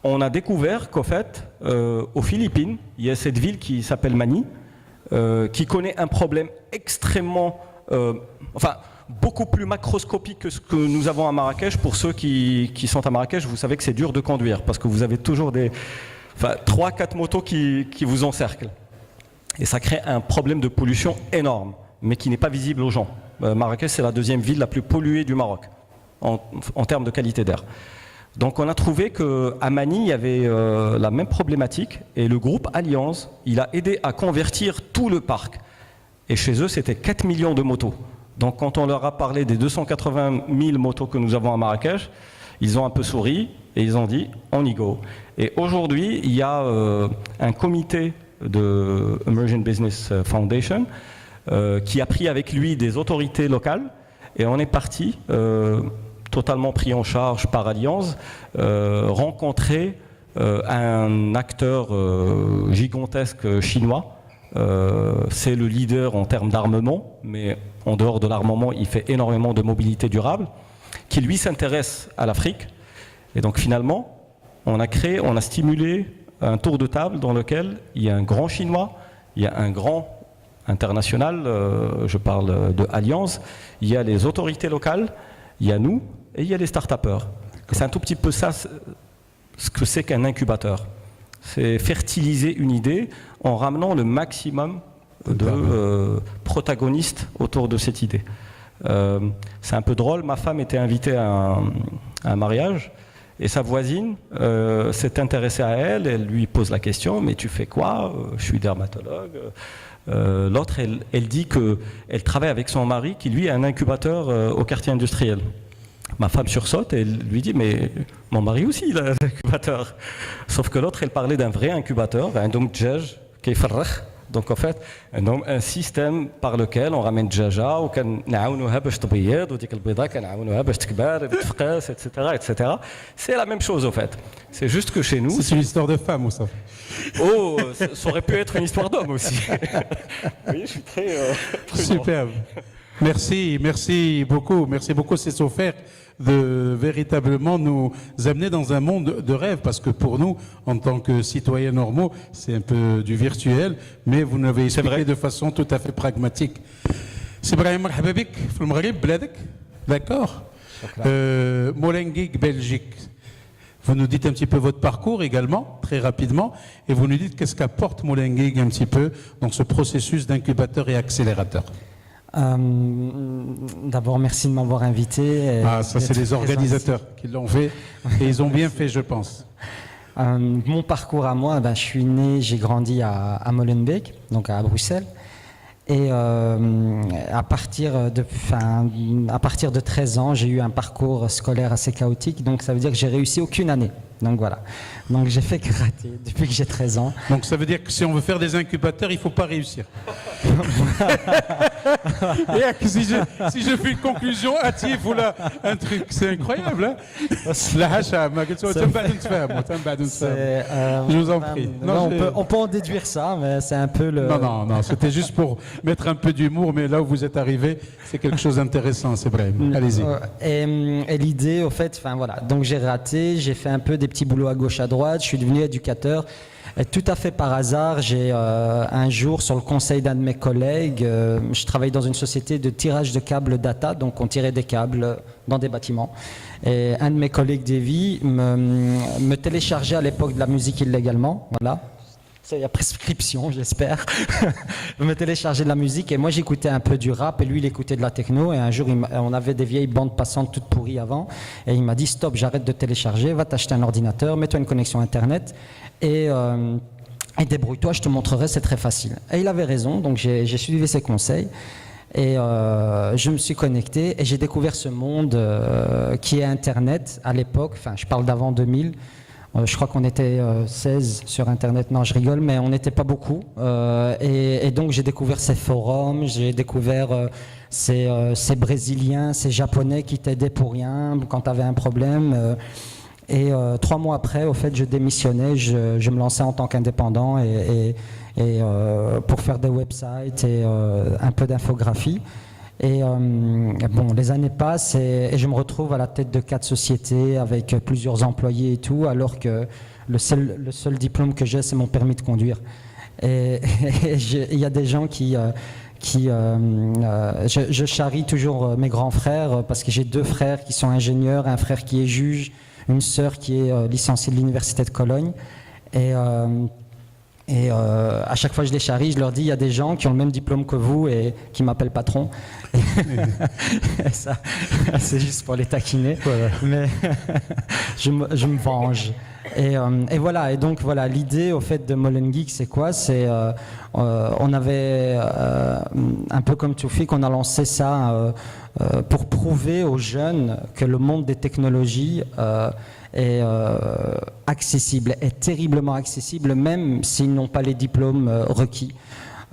on a découvert qu'au fait, aux Philippines, il y a cette ville qui s'appelle Mani, qui connaît un problème extrêmement... beaucoup plus macroscopique que ce que nous avons à Marrakech. Pour ceux qui sont à Marrakech, vous savez que c'est dur de conduire parce que vous avez toujours 3-4 motos qui vous encerclent. Et ça crée un problème de pollution énorme, mais qui n'est pas visible aux gens. Marrakech, c'est la 2e ville la plus polluée du Maroc, en termes de qualité d'air. Donc on a trouvé qu'à Mani, il y avait la même problématique, et le groupe Allianz, il a aidé à convertir tout le parc. Et chez eux, c'était 4 millions de motos. Donc quand on leur a parlé des 280 000 motos que nous avons à Marrakech, ils ont un peu souri et ils ont dit « on y go ». Et aujourd'hui, il y a un comité de Emerging Business Foundation qui a pris avec lui des autorités locales et on est parti, totalement pris en charge par Allianz, rencontrer un acteur gigantesque chinois. C'est le leader en termes d'armement, mais en dehors de l'armement, il fait énormément de mobilité durable, qui lui s'intéresse à l'Afrique. Et donc finalement, on a stimulé un tour de table dans lequel il y a un grand chinois, il y a un grand international, je parle de Allianz, il y a les autorités locales, il y a nous et il y a les start-upers. Et c'est un tout petit peu ça ce que c'est qu'un incubateur. C'est fertiliser une idée en ramenant le maximum de protagonistes autour de cette idée. C'est un peu drôle, ma femme était invitée à un mariage et sa voisine s'est intéressée à elle, elle lui pose la question « mais tu fais quoi ?» Je suis dermatologue. L'autre, elle dit qu'elle travaille avec son mari qui lui a un incubateur au quartier industriel. Ma femme sursaute et elle lui dit « mais mon mari aussi il a un incubateur ». Sauf que l'autre, elle parlait d'un vrai incubateur, un dom djaj qui est donc en fait un système par lequel on ramène djaja ou etc. C'est la même chose au fait. C'est juste que chez nous... C'est une histoire de femme ou ça? Oh, ça aurait pu être une histoire d'homme aussi. Oui, je suis très superbe. Merci beaucoup, c'est offert de véritablement nous amener dans un monde de rêve, parce que pour nous, en tant que citoyens normaux, c'est un peu du virtuel, mais vous l'avez expliqué de façon tout à fait pragmatique. C'est Brahim Marhababik, le Maghreb, Bladek, d'accord. Molenbeek, Belgique. Vous nous dites un petit peu votre parcours également, très rapidement, et vous nous dites qu'est-ce qu'apporte Molenbeek un petit peu dans ce processus d'incubateur et accélérateur. D'abord, merci de m'avoir invité. Ça c'est les organisateurs qui l'ont fait, et ils ont bien fait, je pense. Mon parcours à moi, je suis né, j'ai grandi à Molenbeek, donc à Bruxelles. Et à partir de 13 ans, j'ai eu un parcours scolaire assez chaotique, donc ça veut dire que j'ai réussi aucune année. Donc voilà. Donc j'ai fait que rater depuis que j'ai 13 ans. Donc ça veut dire que si on veut faire des incubateurs, il ne faut pas réussir. Et si je fais une conclusion hâtive ou là, un truc, c'est incroyable. Hein, je vous en prie. On peut en déduire ça, mais c'est un peu le... Non, c'était juste pour mettre un peu d'humour, mais là où vous êtes arrivé, c'est quelque chose d'intéressant, c'est vrai. Allez-y. Et l'idée, au fait, donc j'ai raté, j'ai fait un peu des petits boulots à gauche, à droite, je suis devenu éducateur. Et tout à fait par hasard, j'ai un jour, sur le conseil d'un de mes collègues, je travaillais dans une société de tirage de câbles data, donc on tirait des câbles dans des bâtiments. Et un de mes collègues d'Evie me téléchargeait à l'époque de la musique illégalement, voilà. Il y a prescription, j'espère. Il me téléchargeait de la musique et moi j'écoutais un peu du rap et lui il écoutait de la techno. Et un jour on avait des vieilles bandes passantes toutes pourries avant et il m'a dit stop, j'arrête de télécharger, va t'acheter un ordinateur, mets-toi une connexion internet et débrouille-toi, je te montrerai, c'est très facile. Et il avait raison, donc j'ai suivi ses conseils. Et je me suis connecté et j'ai découvert ce monde qui est Internet à l'époque, enfin je parle d'avant 2000. Je crois qu'on était 16 sur Internet, non je rigole, mais on n'était pas beaucoup. Et donc j'ai découvert ces forums, j'ai découvert ces Brésiliens, ces Japonais qui t'aidaient pour rien quand tu avais un problème. Et 3 mois après, au fait, je démissionnais, je me lançais en tant qu'indépendant et pour faire des websites et un peu d'infographie. Et bon, les années passent et je me retrouve à la tête de 4 sociétés avec plusieurs employés et tout, alors que le seul diplôme que j'ai, c'est mon permis de conduire. Et il y a des gens je charrie toujours mes grands frères parce que j'ai 2 frères qui sont ingénieurs, un frère qui est juge, une sœur qui est licenciée de l'université de Cologne. Et à chaque fois que je les charrie, je leur dis il y a des gens qui ont le même diplôme que vous et qui m'appellent patron. Et ça, c'est juste pour les taquiner. Voilà. Mais je me venge. Et voilà. Et donc voilà, l'idée au fait de Molen Geek, c'est quoi ? C'est on avait un peu comme Toufik, on a lancé ça pour prouver aux jeunes que le monde des technologies est accessible, est terriblement accessible, même s'ils n'ont pas les diplômes requis.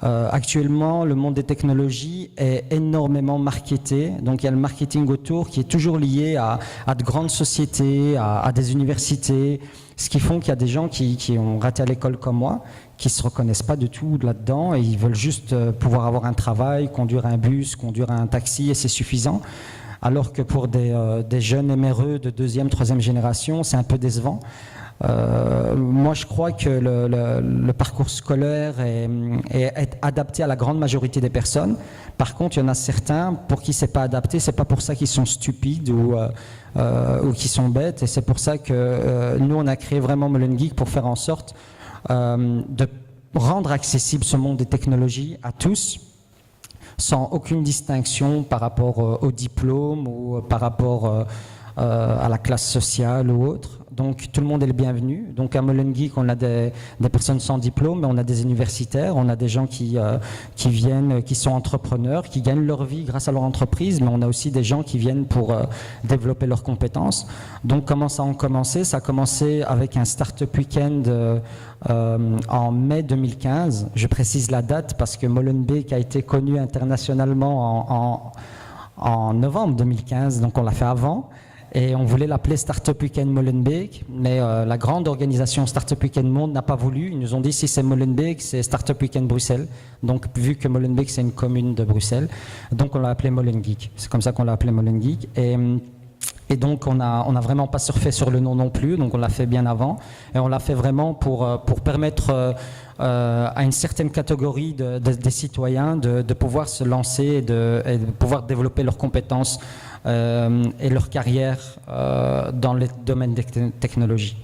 Actuellement, le monde des technologies est énormément marketé, donc il y a le marketing autour qui est toujours lié à de grandes sociétés, à des universités, ce qui font qu'il y a des gens qui ont raté à l'école comme moi, qui ne se reconnaissent pas du tout là-dedans et ils veulent juste pouvoir avoir un travail, conduire un bus, conduire un taxi et c'est suffisant. Alors que pour des jeunes éméreux de 2e, 3e génération, c'est un peu décevant. Moi, je crois que le parcours scolaire est adapté à la grande majorité des personnes. Par contre, il y en a certains pour qui c'est pas adapté. C'est pas pour ça qu'ils sont stupides ou qu'ils sont bêtes. Et c'est pour ça que nous, on a créé vraiment Molen Geek pour faire en sorte de rendre accessible ce monde des technologies à tous, sans aucune distinction par rapport au diplôme ou par rapport à la classe sociale ou autre. Donc tout le monde est le bienvenu. Donc à Molen Geek, on a des personnes sans diplôme, mais on a des universitaires, on a des gens qui viennent, qui sont entrepreneurs, qui gagnent leur vie grâce à leur entreprise, mais on a aussi des gens qui viennent pour développer leurs compétences. Donc comment ça a commencé ? Ça a commencé avec un Startup Weekend en mai 2015. Je précise la date parce que Molenbeek a été connu internationalement en novembre 2015, donc on l'a fait avant. Et on voulait l'appeler Startup Weekend Molenbeek, mais la grande organisation Startup Weekend Monde n'a pas voulu. Ils nous ont dit si c'est Molenbeek, c'est Startup Weekend Bruxelles. Donc vu que Molenbeek c'est une commune de Bruxelles, donc on l'a appelé Molen Geek. C'est comme ça qu'on l'a appelé Molen Geek. Et donc on a vraiment pas surfé sur le nom non plus, donc on l'a fait bien avant. Et on l'a fait vraiment pour permettre à une certaine catégorie des citoyens de pouvoir se lancer et de pouvoir développer leurs compétences et leur carrière dans le domaine des technologies.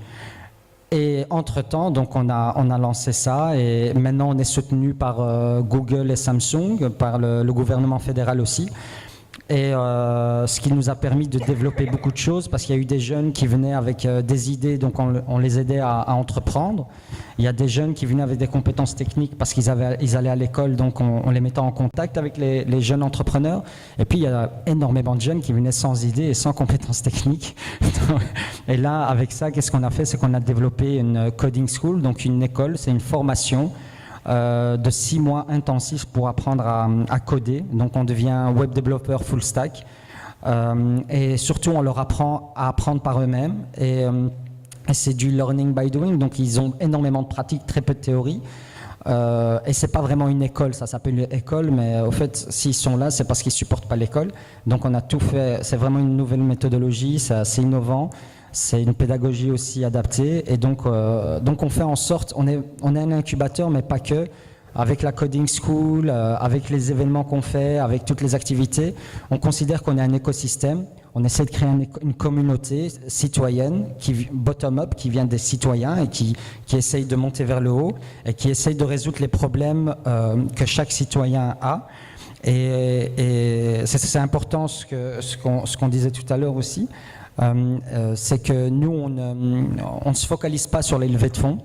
Et entre-temps, donc on a lancé ça et maintenant on est soutenu par Google et Samsung, par le gouvernement fédéral aussi. Et ce qui nous a permis de développer beaucoup de choses parce qu'il y a eu des jeunes qui venaient avec des idées, donc on les aidait à entreprendre. Il y a des jeunes qui venaient avec des compétences techniques parce qu'ils allaient à l'école, donc on les mettait en contact avec les jeunes entrepreneurs. Et puis il y a énormément de jeunes qui venaient sans idées et sans compétences techniques. Et là, avec ça, qu'est-ce qu'on a fait ? C'est qu'on a développé une coding school, donc une école, c'est une formation de 6 mois intensifs pour apprendre à coder. Donc on devient web développeur full stack et surtout on leur apprend à apprendre par eux-mêmes et c'est du learning by doing, donc ils ont énormément de pratique, très peu de théorie. Et c'est pas vraiment une école, ça s'appelle une école, mais au fait, s'ils sont là, c'est parce qu'ils supportent pas l'école. Donc on a tout fait, c'est vraiment une nouvelle méthodologie, c'est assez innovant, c'est une pédagogie aussi adaptée. Et donc on fait en sorte, on est un incubateur, mais pas que. Avec la Coding School, avec les événements qu'on fait, avec toutes les activités, on considère qu'on est un écosystème. On essaie de créer une communauté citoyenne, bottom-up, qui vient des citoyens et qui essaye de monter vers le haut et qui essaye de résoudre les problèmes que chaque citoyen a. Et c'est important ce qu'on disait tout à l'heure aussi, c'est que nous, on ne se focalise pas sur les levées de fonds,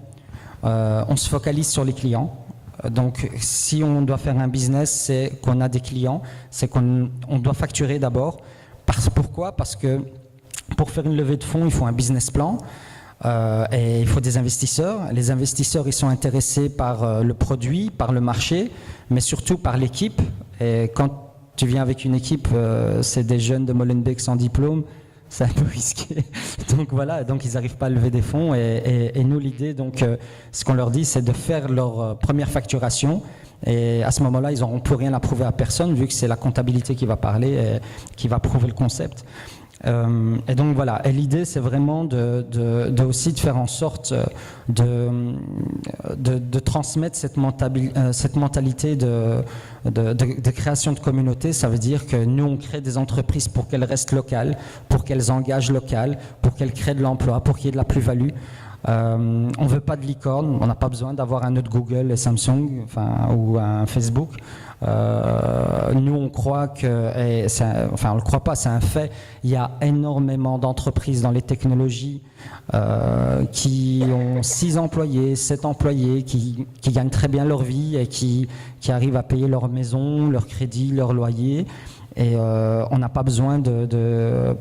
on se focalise sur les clients. Donc, si on doit faire un business, c'est qu'on a des clients, c'est qu'on doit facturer d'abord. Pourquoi ? Parce que pour faire une levée de fonds, il faut un business plan et il faut des investisseurs. Les investisseurs, ils sont intéressés par le produit, par le marché, mais surtout par l'équipe. Et quand tu viens avec une équipe, c'est des jeunes de Molenbeek sans diplôme, c'est un peu risqué. Donc voilà, donc ils n'arrivent pas à lever des fonds. Et nous, l'idée, donc, ce qu'on leur dit, c'est de faire leur première facturation. Et à ce moment-là, ils n'auront plus rien à prouver à personne, vu que c'est la comptabilité qui va parler et qui va prouver le concept. Et donc voilà, et l'idée c'est vraiment aussi de faire en sorte de transmettre cette mentalité de création de communauté. Ça veut dire que nous on crée des entreprises pour qu'elles restent locales, pour qu'elles engagent local, pour qu'elles créent de l'emploi, pour qu'il y ait de la plus-value. On ne veut pas de licorne, on n'a pas besoin d'avoir un autre Google et Samsung, ou un Facebook. Nous on croit que, on le croit pas, c'est un fait, il y a énormément d'entreprises dans les technologies qui ont 6 employés, 7 employés, qui gagnent très bien leur vie et qui arrivent à payer leur maison, leur crédit, leur loyer. Et on n'a pas besoin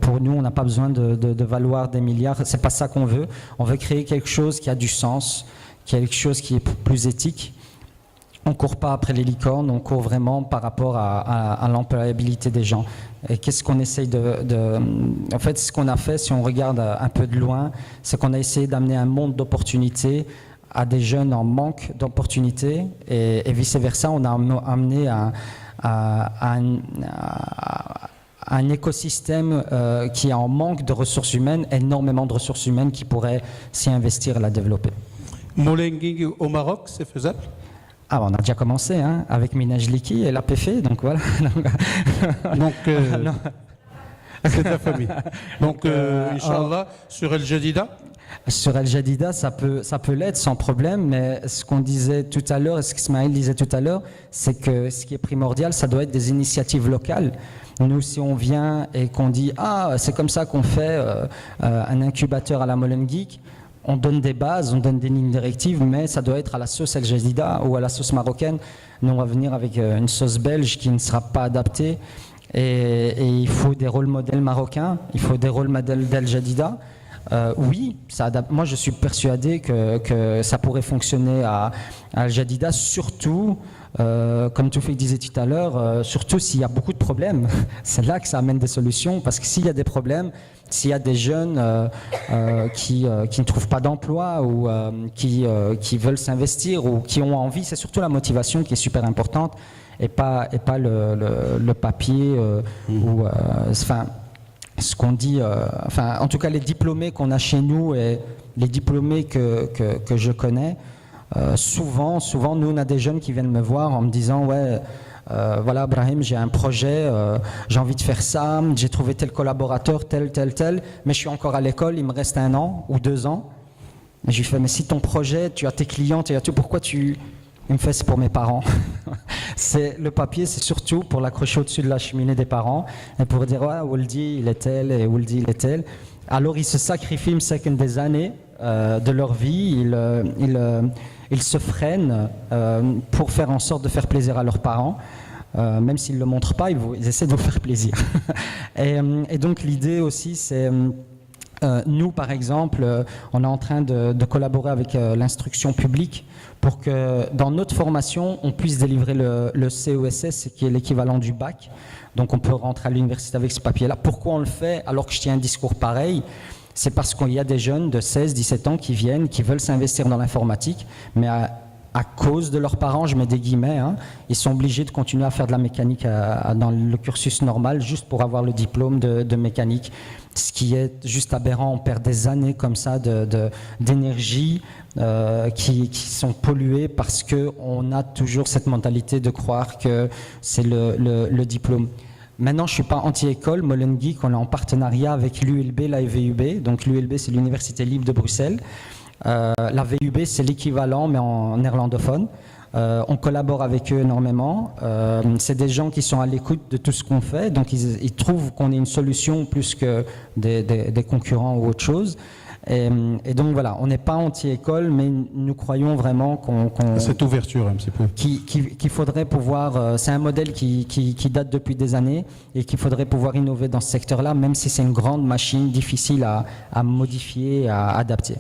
pour nous, on n'a pas besoin de valoir des milliards. C'est pas ça qu'on veut. On veut créer quelque chose qui a du sens, quelque chose qui est plus éthique. On court pas après les licornes, on court vraiment par rapport à l'employabilité des gens. Et qu'est-ce qu'on essaye En fait, ce qu'on a fait, si on regarde un peu de loin, c'est qu'on a essayé d'amener un monde d'opportunités à des jeunes en manque d'opportunités et vice-versa. On a amené un écosystème qui est en manque de ressources humaines, énormément de ressources humaines qui pourraient s'y investir et la développer. Molenbeek au Maroc, c'est faisable? Ah, on a déjà commencé avec Minaj Liki et l'APF, donc voilà. Donc, c'est ta famille. Donc, Inch'Allah, sur El Jadida? Sur El Jadida, ça peut l'être sans problème, mais ce qu'on disait tout à l'heure, et ce qu'Ismaël disait tout à l'heure, c'est que ce qui est primordial, ça doit être des initiatives locales. Nous, si on vient et qu'on dit « Ah, c'est comme ça qu'on fait un incubateur à la Molenbeek », on donne des bases, on donne des lignes directives, mais ça doit être à la sauce El Jadida ou à la sauce marocaine. Nous, on va venir avec une sauce belge qui ne sera pas adaptée. Et il faut des rôles modèles marocains, il faut des rôles modèles d'El Jadida. Oui, ça adapte. Moi je suis persuadé que ça pourrait fonctionner à Al Jadida, surtout, comme Toufik disait tout à l'heure, surtout s'il y a beaucoup de problèmes. C'est là que ça amène des solutions, parce que s'il y a des problèmes, s'il y a des jeunes qui ne trouvent pas d'emploi ou qui veulent s'investir ou qui ont envie, c'est surtout la motivation qui est super importante et pas le papier ou ce qu'on dit, en tout cas les diplômés qu'on a chez nous et les diplômés que je connais, souvent nous on a des jeunes qui viennent me voir en me disant ouais, voilà Brahim, j'ai un projet, j'ai envie de faire ça, j'ai trouvé tel collaborateur, tel, mais je suis encore à l'école, il me reste 1 an ou 2 ans. Et je lui fais mais si ton projet, tu as tes clients, pourquoi il me fait c'est pour mes parents. Le papier, c'est surtout pour l'accrocher au-dessus de la cheminée des parents et pour dire ouais, Woldi il est tel et Woldi il est tel. Alors ils se sacrifient des années de leur vie, ils se freinent pour faire en sorte de faire plaisir à leurs parents. Même s'ils ne le montrent pas, ils essaient de vous faire plaisir. et donc l'idée aussi, c'est nous, par exemple, on est en train de collaborer avec l'instruction publique pour que dans notre formation, on puisse délivrer le CESS, qui est l'équivalent du bac. Donc on peut rentrer à l'université avec ce papier-là. Pourquoi on le fait alors que je tiens un discours pareil ? C'est parce qu'il y a des jeunes de 16, 17 ans qui viennent, qui veulent s'investir dans l'informatique, mais à à cause de leurs parents, je mets des guillemets, hein, ils sont obligés de continuer à faire de la mécanique dans le cursus normal juste pour avoir le diplôme de mécanique. Ce qui est juste aberrant, on perd des années comme ça d'énergie qui sont polluées parce qu'on a toujours cette mentalité de croire que c'est le diplôme. Maintenant, je ne suis pas anti-école. Molenbeek, on est en partenariat avec l'ULB, la VUB. Donc l'ULB, c'est l'Université libre de Bruxelles. La VUB, c'est l'équivalent, mais en néerlandophone. On collabore avec eux énormément. C'est des gens qui sont à l'écoute de tout ce qu'on fait. Donc ils trouvent qu'on est une solution plus que des concurrents ou autre chose. Et donc voilà, on n'est pas anti-école, mais nous croyons vraiment cette ouverture un petit peu. Qu'il faudrait pouvoir, c'est un modèle qui date depuis des années et qu'il faudrait pouvoir innover dans ce secteur-là, même si c'est une grande machine difficile à modifier, à adapter.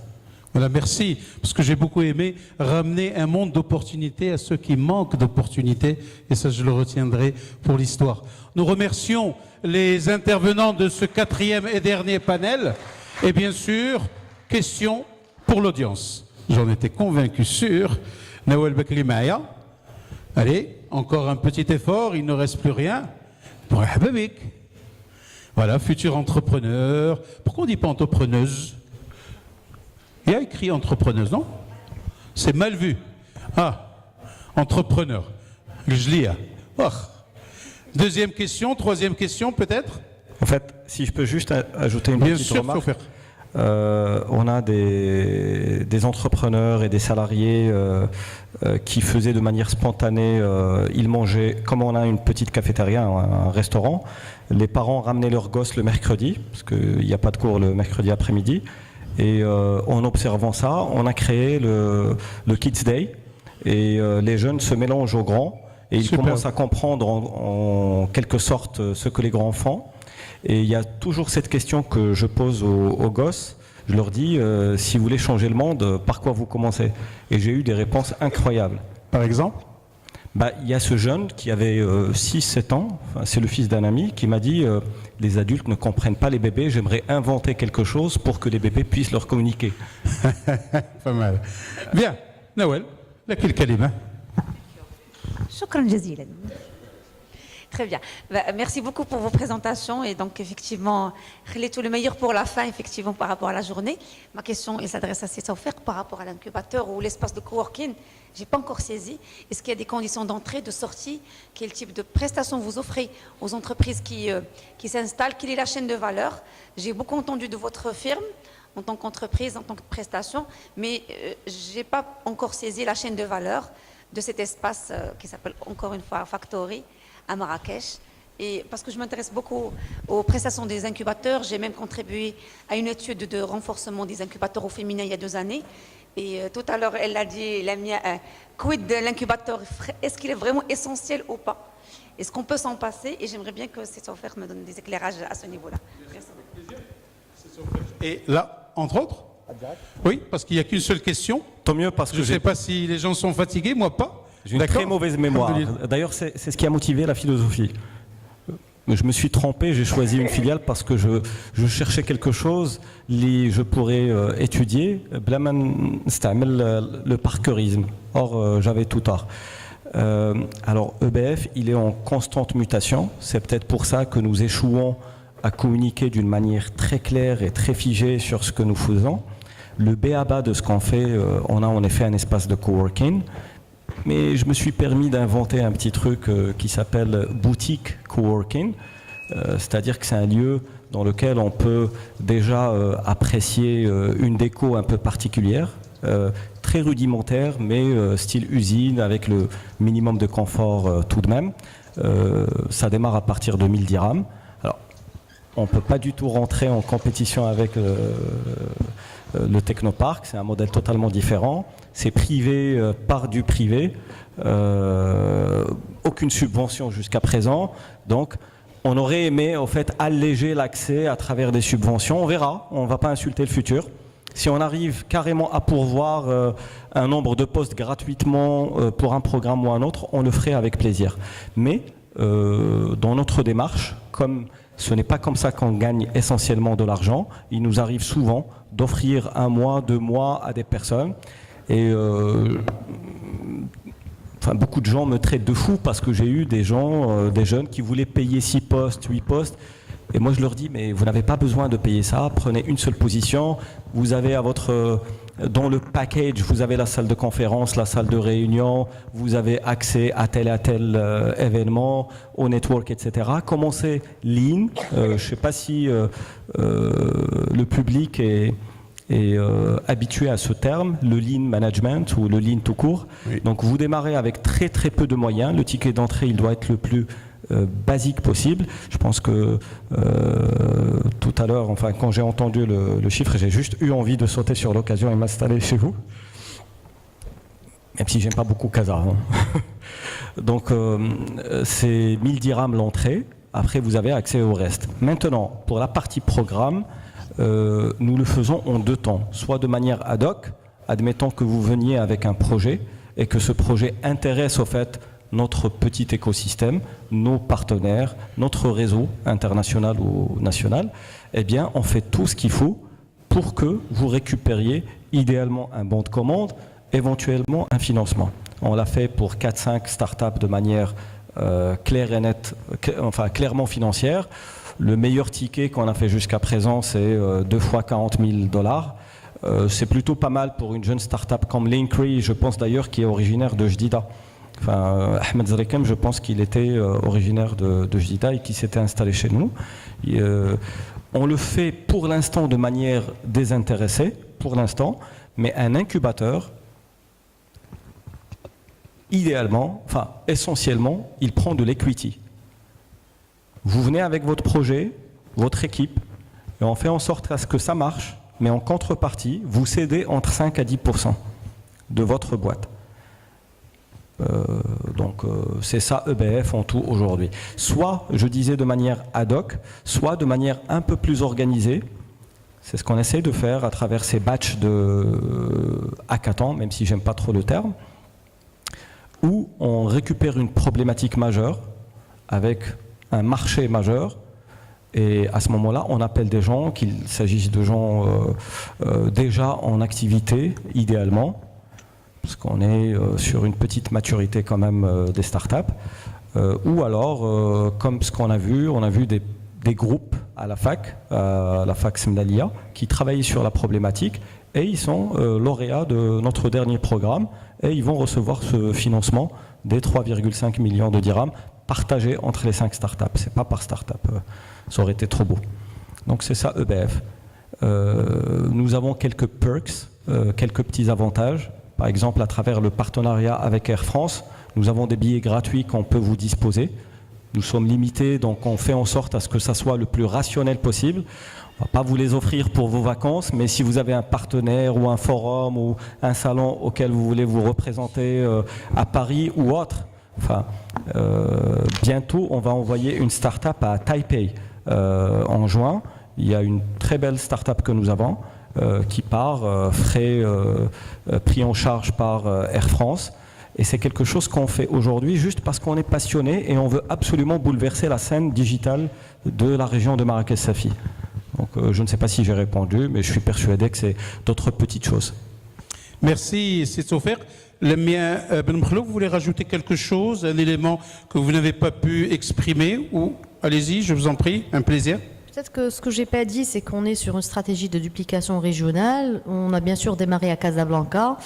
Voilà, merci, parce que j'ai beaucoup aimé ramener un monde d'opportunités à ceux qui manquent d'opportunités, et ça je le retiendrai pour l'histoire. Nous remercions les intervenants de ce 4e et dernier panel, et bien sûr, questions pour l'audience. J'en étais convaincu sûr. Nawel Bekri Maya. Allez, encore un petit effort, il ne reste plus rien. Pour Hababik. Voilà, futur entrepreneur. Pourquoi on ne dit pas entrepreneuse? Il y a écrit entrepreneuse, non? C'est mal vu. Ah, entrepreneur. Je lis. Oh. Deuxième question, troisième question peut-être? En fait, si je peux juste ajouter une petite remarque. On a des entrepreneurs et des salariés qui faisaient de manière spontanée, ils mangeaient, comme on a une petite cafétéria, un restaurant, les parents ramenaient leurs gosses le mercredi, parce qu'il n'y a pas de cours le mercredi après-midi, et en observant ça, on a créé le Kids Day, et les jeunes se mélangent aux grands, et ils commencent à comprendre en quelque sorte ce que les grands font. Et il y a toujours cette question que je pose aux gosses. Je leur dis, si vous voulez changer le monde, par quoi vous commencez? Et j'ai eu des réponses incroyables. Par exemple? Il y a ce jeune qui avait 6-7 ans, enfin, c'est le fils d'un ami, qui m'a dit, les adultes ne comprennent pas les bébés, j'aimerais inventer quelque chose pour que les bébés puissent leur communiquer. Pas mal. Bien, Nawel, laquelle kalima? Shukran jazilan. Très bien. Merci beaucoup pour vos présentations. Et donc, effectivement, tout le meilleur pour la fin, effectivement, par rapport à la journée. Ma question, elle s'adresse à César par rapport à l'incubateur ou l'espace de coworking. Je n'ai pas encore saisi. Est-ce qu'il y a des conditions d'entrée, de sortie? Quel type de prestations vous offrez aux entreprises qui s'installent? Quelle est la chaîne de valeur? J'ai beaucoup entendu de votre firme en tant qu'entreprise, en tant que prestation, mais je n'ai pas encore saisi la chaîne de valeur de cet espace qui s'appelle encore une fois Factory à Marrakech. Et parce que je m'intéresse beaucoup aux prestations des incubateurs, j'ai même contribué à une étude de renforcement des incubateurs au féminin il y a 2 années. Et tout à l'heure, elle a dit, quid de l'incubateur? Est-ce qu'il est vraiment essentiel ou pas? Est-ce qu'on peut s'en passer? Et j'aimerais bien que cette offerte me donne des éclairages à ce niveau-là. Merci. Et là, entre autres? Oui, parce qu'il n'y a qu'une seule question. Tant mieux, parce que je ne sais pas si les gens sont fatigués, moi pas. J'ai une très mauvaise mémoire. D'ailleurs, c'est ce qui a motivé la philosophie. Je me suis trompé, j'ai choisi une filiale parce que je cherchais quelque chose que je pourrais étudier. Le parkeurisme. Or, j'avais tout tard. Alors, EBF, il est en constante mutation. C'est peut-être pour ça que nous échouons à communiquer d'une manière très claire et très figée sur ce que nous faisons. Le b.a.-ba de ce qu'on fait, on a en effet un espace de coworking. Mais je me suis permis d'inventer un petit truc qui s'appelle boutique coworking, c'est-à-dire que c'est un lieu dans lequel on peut déjà apprécier une déco un peu particulière, très rudimentaire, mais style usine avec le minimum de confort tout de même. Ça démarre à partir de 1000 dirhams. Alors, on ne peut pas du tout rentrer en compétition avec le Technopark, c'est un modèle totalement différent. C'est privé par du privé, aucune subvention jusqu'à présent. Donc, on aurait aimé en fait alléger l'accès à travers des subventions. On verra, on ne va pas insulter le futur. Si on arrive carrément à pourvoir un nombre de postes gratuitement pour un programme ou un autre, on le ferait avec plaisir. Mais dans notre démarche, comme ce n'est pas comme ça qu'on gagne essentiellement de l'argent, il nous arrive souvent d'offrir 1 mois, 2 mois à des personnes. Et enfin, beaucoup de gens me traitent de fou parce que j'ai eu des gens, des jeunes qui voulaient payer 6 postes, 8 postes. Et moi, je leur dis, mais vous n'avez pas besoin de payer ça. Prenez une seule position. Vous avez à votre, dans le package, vous avez la salle de conférence, la salle de réunion. Vous avez accès à tel événement, au network, etc. Commencez lean. Je ne sais pas si le public est habitué à ce terme, le lean management ou le lean tout court. Oui. Donc vous démarrez avec très très peu de moyens. Le ticket d'entrée, il doit être le plus basique possible. Je pense que tout à l'heure, enfin quand j'ai entendu le chiffre, j'ai juste eu envie de sauter sur l'occasion et m'installer chez vous. Même si j'aime pas beaucoup Casa. Hein. Donc c'est 1000 dirhams l'entrée. Après vous avez accès au reste. Maintenant, pour la partie programme, nous le faisons en 2 temps. Soit de manière ad hoc, admettons que vous veniez avec un projet et que ce projet intéresse au fait notre petit écosystème, nos partenaires, notre réseau international ou national, eh bien, on fait tout ce qu'il faut pour que vous récupériez idéalement un bon de commande, éventuellement un financement. On l'a fait pour 4-5 startups de manière claire et nette, enfin clairement financière. Le meilleur ticket qu'on a fait jusqu'à présent, c'est 2 fois $40,000. C'est plutôt pas mal pour une jeune startup comme Linktree, je pense d'ailleurs, qui est originaire de Jdida. Enfin, Ahmed Zarikem, je pense qu'il était originaire de Jdida et qui s'était installé chez nous. On le fait pour l'instant de manière désintéressée, pour l'instant, mais un incubateur, idéalement, enfin essentiellement, il prend de l'equity. Vous venez avec votre projet, votre équipe, et on fait en sorte à ce que ça marche, mais en contrepartie, vous cédez entre 5 à 10% de votre boîte. Donc c'est ça EBF en tout aujourd'hui. Soit, je disais, de manière ad hoc, soit de manière un peu plus organisée. C'est ce qu'on essaie de faire à travers ces batchs de hackathon, même si j'aime pas trop le terme, où on récupère une problématique majeure avec un marché majeur. Et à ce moment-là, on appelle des gens, qu'il s'agisse de gens déjà en activité, idéalement, parce qu'on est sur une petite maturité quand même des startups, ou alors, comme ce qu'on a vu, on a vu des groupes à la fac Semnalia, qui travaillent sur la problématique, et ils sont lauréats de notre dernier programme, et ils vont recevoir ce financement des 3,5 millions de dirhams, partagés entre les 5 startups. C'est pas par startup, ça aurait été trop beau. Donc c'est ça EBF. Nous avons quelques perks, quelques petits avantages. Par exemple, à travers le partenariat avec Air France, nous avons des billets gratuits qu'on peut vous disposer. Nous sommes limités, donc on fait en sorte à ce que ça soit le plus rationnel possible. On ne va pas vous les offrir pour vos vacances, mais si vous avez un partenaire ou un forum ou un salon auquel vous voulez vous représenter à Paris ou autre, enfin, bientôt on va envoyer une start-up à Taipei en juin. Il y a une très belle start-up que nous avons qui part, frais pris en charge par Air France. Et c'est quelque chose qu'on fait aujourd'hui juste parce qu'on est passionné et on veut absolument bouleverser la scène digitale de la région de Marrakech-Safi. Donc je ne sais pas si j'ai répondu, mais je suis persuadé que c'est d'autres petites choses. Merci, c'est Sofer. Lamia Ben Mkhlouf, vous voulez rajouter quelque chose, un élément que vous n'avez pas pu exprimer ou allez-y, je vous en prie, un plaisir. Peut-être que ce que j'ai pas dit, c'est qu'on est sur une stratégie de duplication régionale. On a bien sûr démarré à Casablanca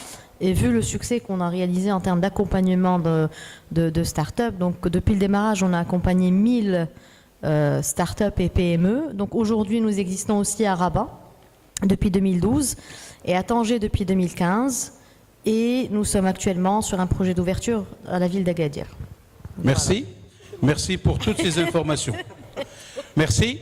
et vu le succès qu'on a réalisé en termes d'accompagnement de start-up, donc depuis le démarrage, on a accompagné 1000 start-up et PME. Donc aujourd'hui, nous existons aussi à Rabat depuis 2012 et à Tanger depuis 2015. Et nous sommes actuellement sur un projet d'ouverture à la ville d'Agadir. Merci. Merci pour toutes ces informations. Merci.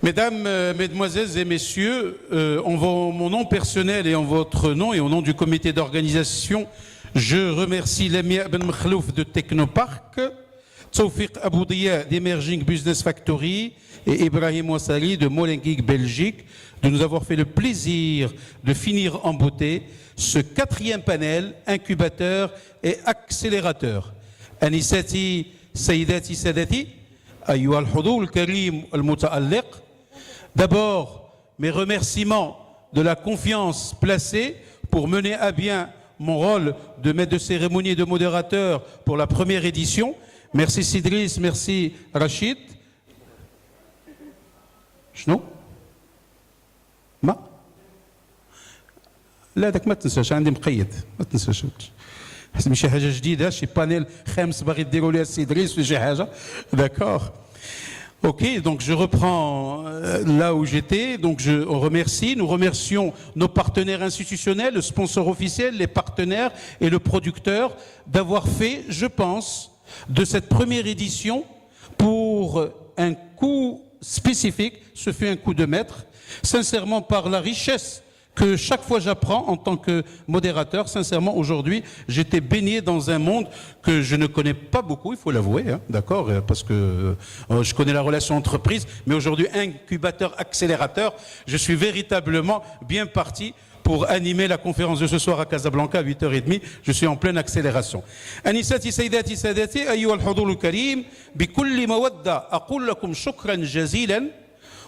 Mesdames, Mesdemoiselles et Messieurs, en mon nom personnel et en votre nom et au nom du comité d'organisation, je remercie Lamia Ben Mkhlouf de Technopark, Tawfiq Aboudia d'Emerging Business Factory et Ibrahim Ouassali de Molengeek Belgique de nous avoir fait le plaisir de finir en beauté ce 4e panel incubateur et accélérateur. Anisati, Sayyidati, Sadati, Ayyuha al-Hudur al-Karim al-Muta'alliq. D'abord, mes remerciements de la confiance placée pour mener à bien mon rôle de maître de cérémonie et de modérateur pour la première édition. Merci Sidris, merci Rachid. شنو؟ ما؟ لا داك ما تنساش عندي مقيد ما تنساش حسب شي حاجه جديده شي بانيل خامس باغي ديروا ليها السي دريس ولا شي حاجه داكور. Ok, donc je reprends là où j'étais. Donc on remercie, nous remercions nos partenaires institutionnels, le sponsor officiel, les partenaires et le producteur d'avoir fait, je pense, de cette première édition pour un coup spécifique, ce fut un coup de maître, sincèrement par la richesse que chaque fois j'apprends en tant que modérateur. Sincèrement, aujourd'hui, j'étais baigné dans un monde que je ne connais pas beaucoup, il faut l'avouer, hein, d'accord, parce que je connais la relation entreprise, mais aujourd'hui, incubateur, accélérateur, je suis véritablement bien parti pour animer la conférence de ce soir à Casablanca à 8h30. Je suis en pleine accélération. أنساتي سيداتي سادتي أيها الحضور الكريم بكل مودة أقول لكم شكرا جزيلا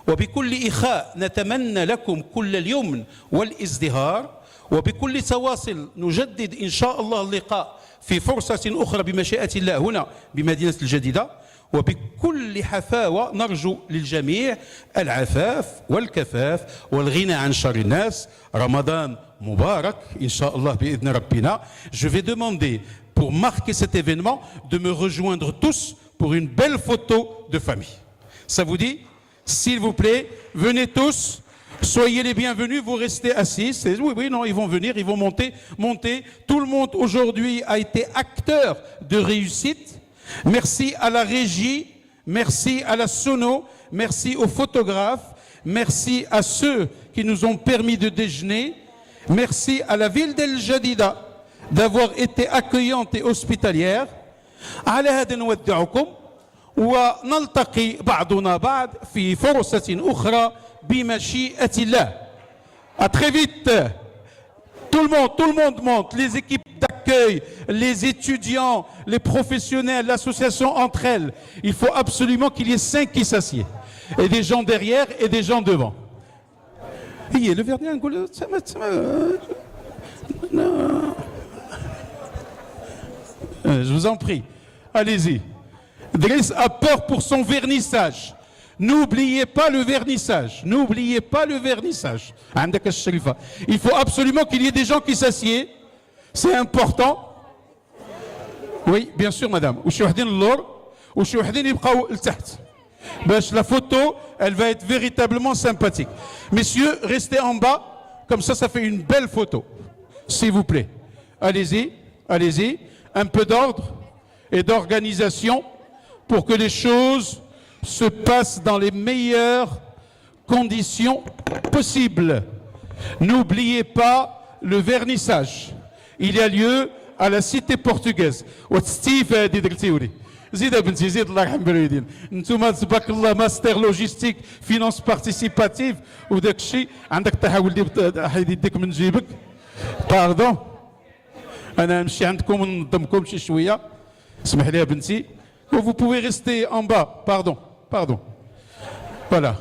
وبكل إخاء نتمنى لكم كل اليمن والازدهار وبكل تواصل نجدد إن شاء الله اللقاء في فرصة أخرى بمشيئة الله هنا بمدينة الجديدة وبكل حفاوة نرجو للجميع العفاف والكفاف والغنى عن شر الناس. Ramadan Mubarak, Inch'Allah bi'idna Rabbina. Je vais demander, pour marquer cet événement, de me rejoindre tous pour une belle photo de famille. Ça vous dit? S'il vous plaît, venez tous, soyez les bienvenus, vous restez assis. Oui, oui, non, ils vont venir, ils vont monter. Tout le monde aujourd'hui a été acteur de réussite. Merci à la régie, merci à la sono, merci aux photographes, merci à ceux qui nous ont permis de déjeuner, merci à la ville d'El Jadida d'avoir été accueillante et hospitalière. على هذا نودعكم ونلتقي بعضنا بعض في فرصة أخرى بمشيئة الله. À très vite. Tout le monde monte, les équipes d'accueil, les étudiants, les professionnels, l'association entre elles. Il faut absolument qu'il y ait 5 qui s'assiedent. Et des gens derrière et des gens devant. Le verdier, je vous en prie, allez-y. Driss a peur pour son vernissage. N'oubliez pas le vernissage. N'oubliez pas le vernissage. Il faut absolument qu'il y ait des gens qui s'assiedent. C'est important. Oui, bien sûr, madame. La photo, elle va être véritablement sympathique. Messieurs, restez en bas. Comme ça fait une belle photo. S'il vous plaît. Allez-y, allez-y. Un peu d'ordre et d'organisation pour que les choses se passe dans les meilleures conditions possibles. N'oubliez pas le vernissage. Il y a lieu à la cité portugaise. زيد بنتي زيد الله يرحم بالوالدين. انتم تبارك الله ماستر لوجيستيك فينانس بارتيسيباتيف وداك الشيء عندك تحاول حيد يديك من جيبك. باردون. انا نمشي عندكم وننظمكم شي شويه. اسمح لي يا بنتي. Vous pouvez rester en bas. Pardon. Pardon. Voilà.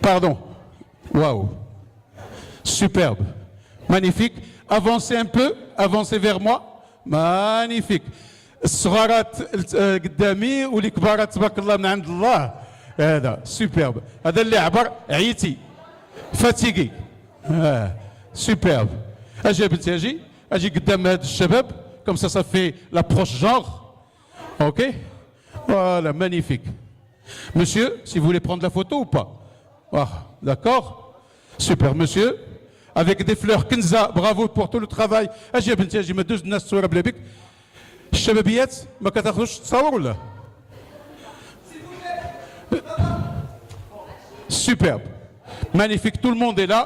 Pardon. Waouh. Superbe. Magnifique. Avancez un peu. Avancez vers moi. Magnifique. الصغارات قدامي والكبارات تبارك الله من عند الله. هذا سوبرب. هذا اللي عبر عيتي. فاتيكي. سوبرب. اجي بنتي اجي قدام هاد الشباب. Comme ça fait l'approche genre. Ok. Voilà, magnifique. Monsieur, si vous voulez prendre la photo ou pas? Ah, d'accord. Super, monsieur. Avec des fleurs. Kenza, bravo pour tout le travail. Aji بنتي اجي ما دوز الناس تصور بلا بك. الشبابيات ما كتاخذوش تصور ولا؟ Superbe. Magnifique, tout le monde est là.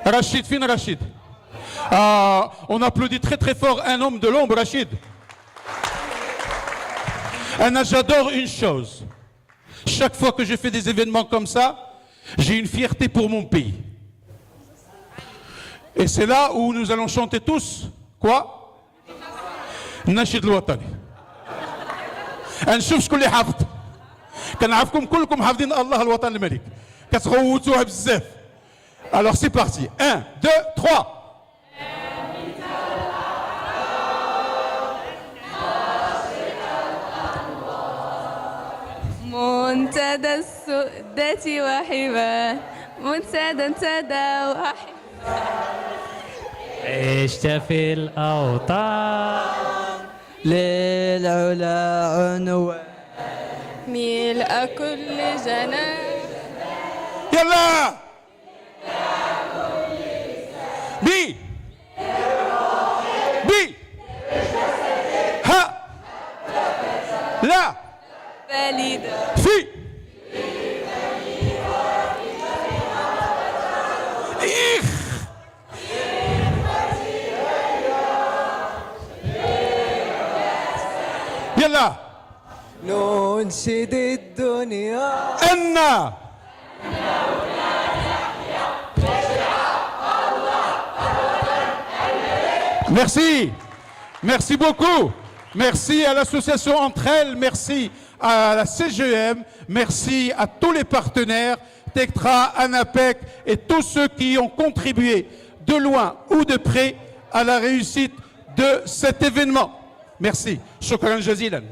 Rachid, fin Rachid. Ah, on applaudit très très fort un homme de l'ombre, Rachid. Anna, j'adore une chose. Chaque fois que je fais des événements comme ça, j'ai une fierté pour mon pays. Et c'est là où nous allons chanter tous. Quoi? النشيد الوطني. نشوف شكون اللي حافظ. كنعرفكم كلكم حافظين الله الوطن الملك. كتغوتوها بزاف. Alors c'est parti. 1, 2, 3. منتدى السؤدة وحبا منتدى وحبا عشت في الأوطان للعلا عنوان ملء كل جنان يلا بي بي ها لا بليدة في إخ يلا ننشد الدنيا أن Merci. Merci beaucoup. Merci à l'association Entre elles. Merci à la CGM. Merci à tous les partenaires, Tectra, Anapec et tous ceux qui ont contribué de loin ou de près à la réussite de cet événement. Merci. Shukran jazilan.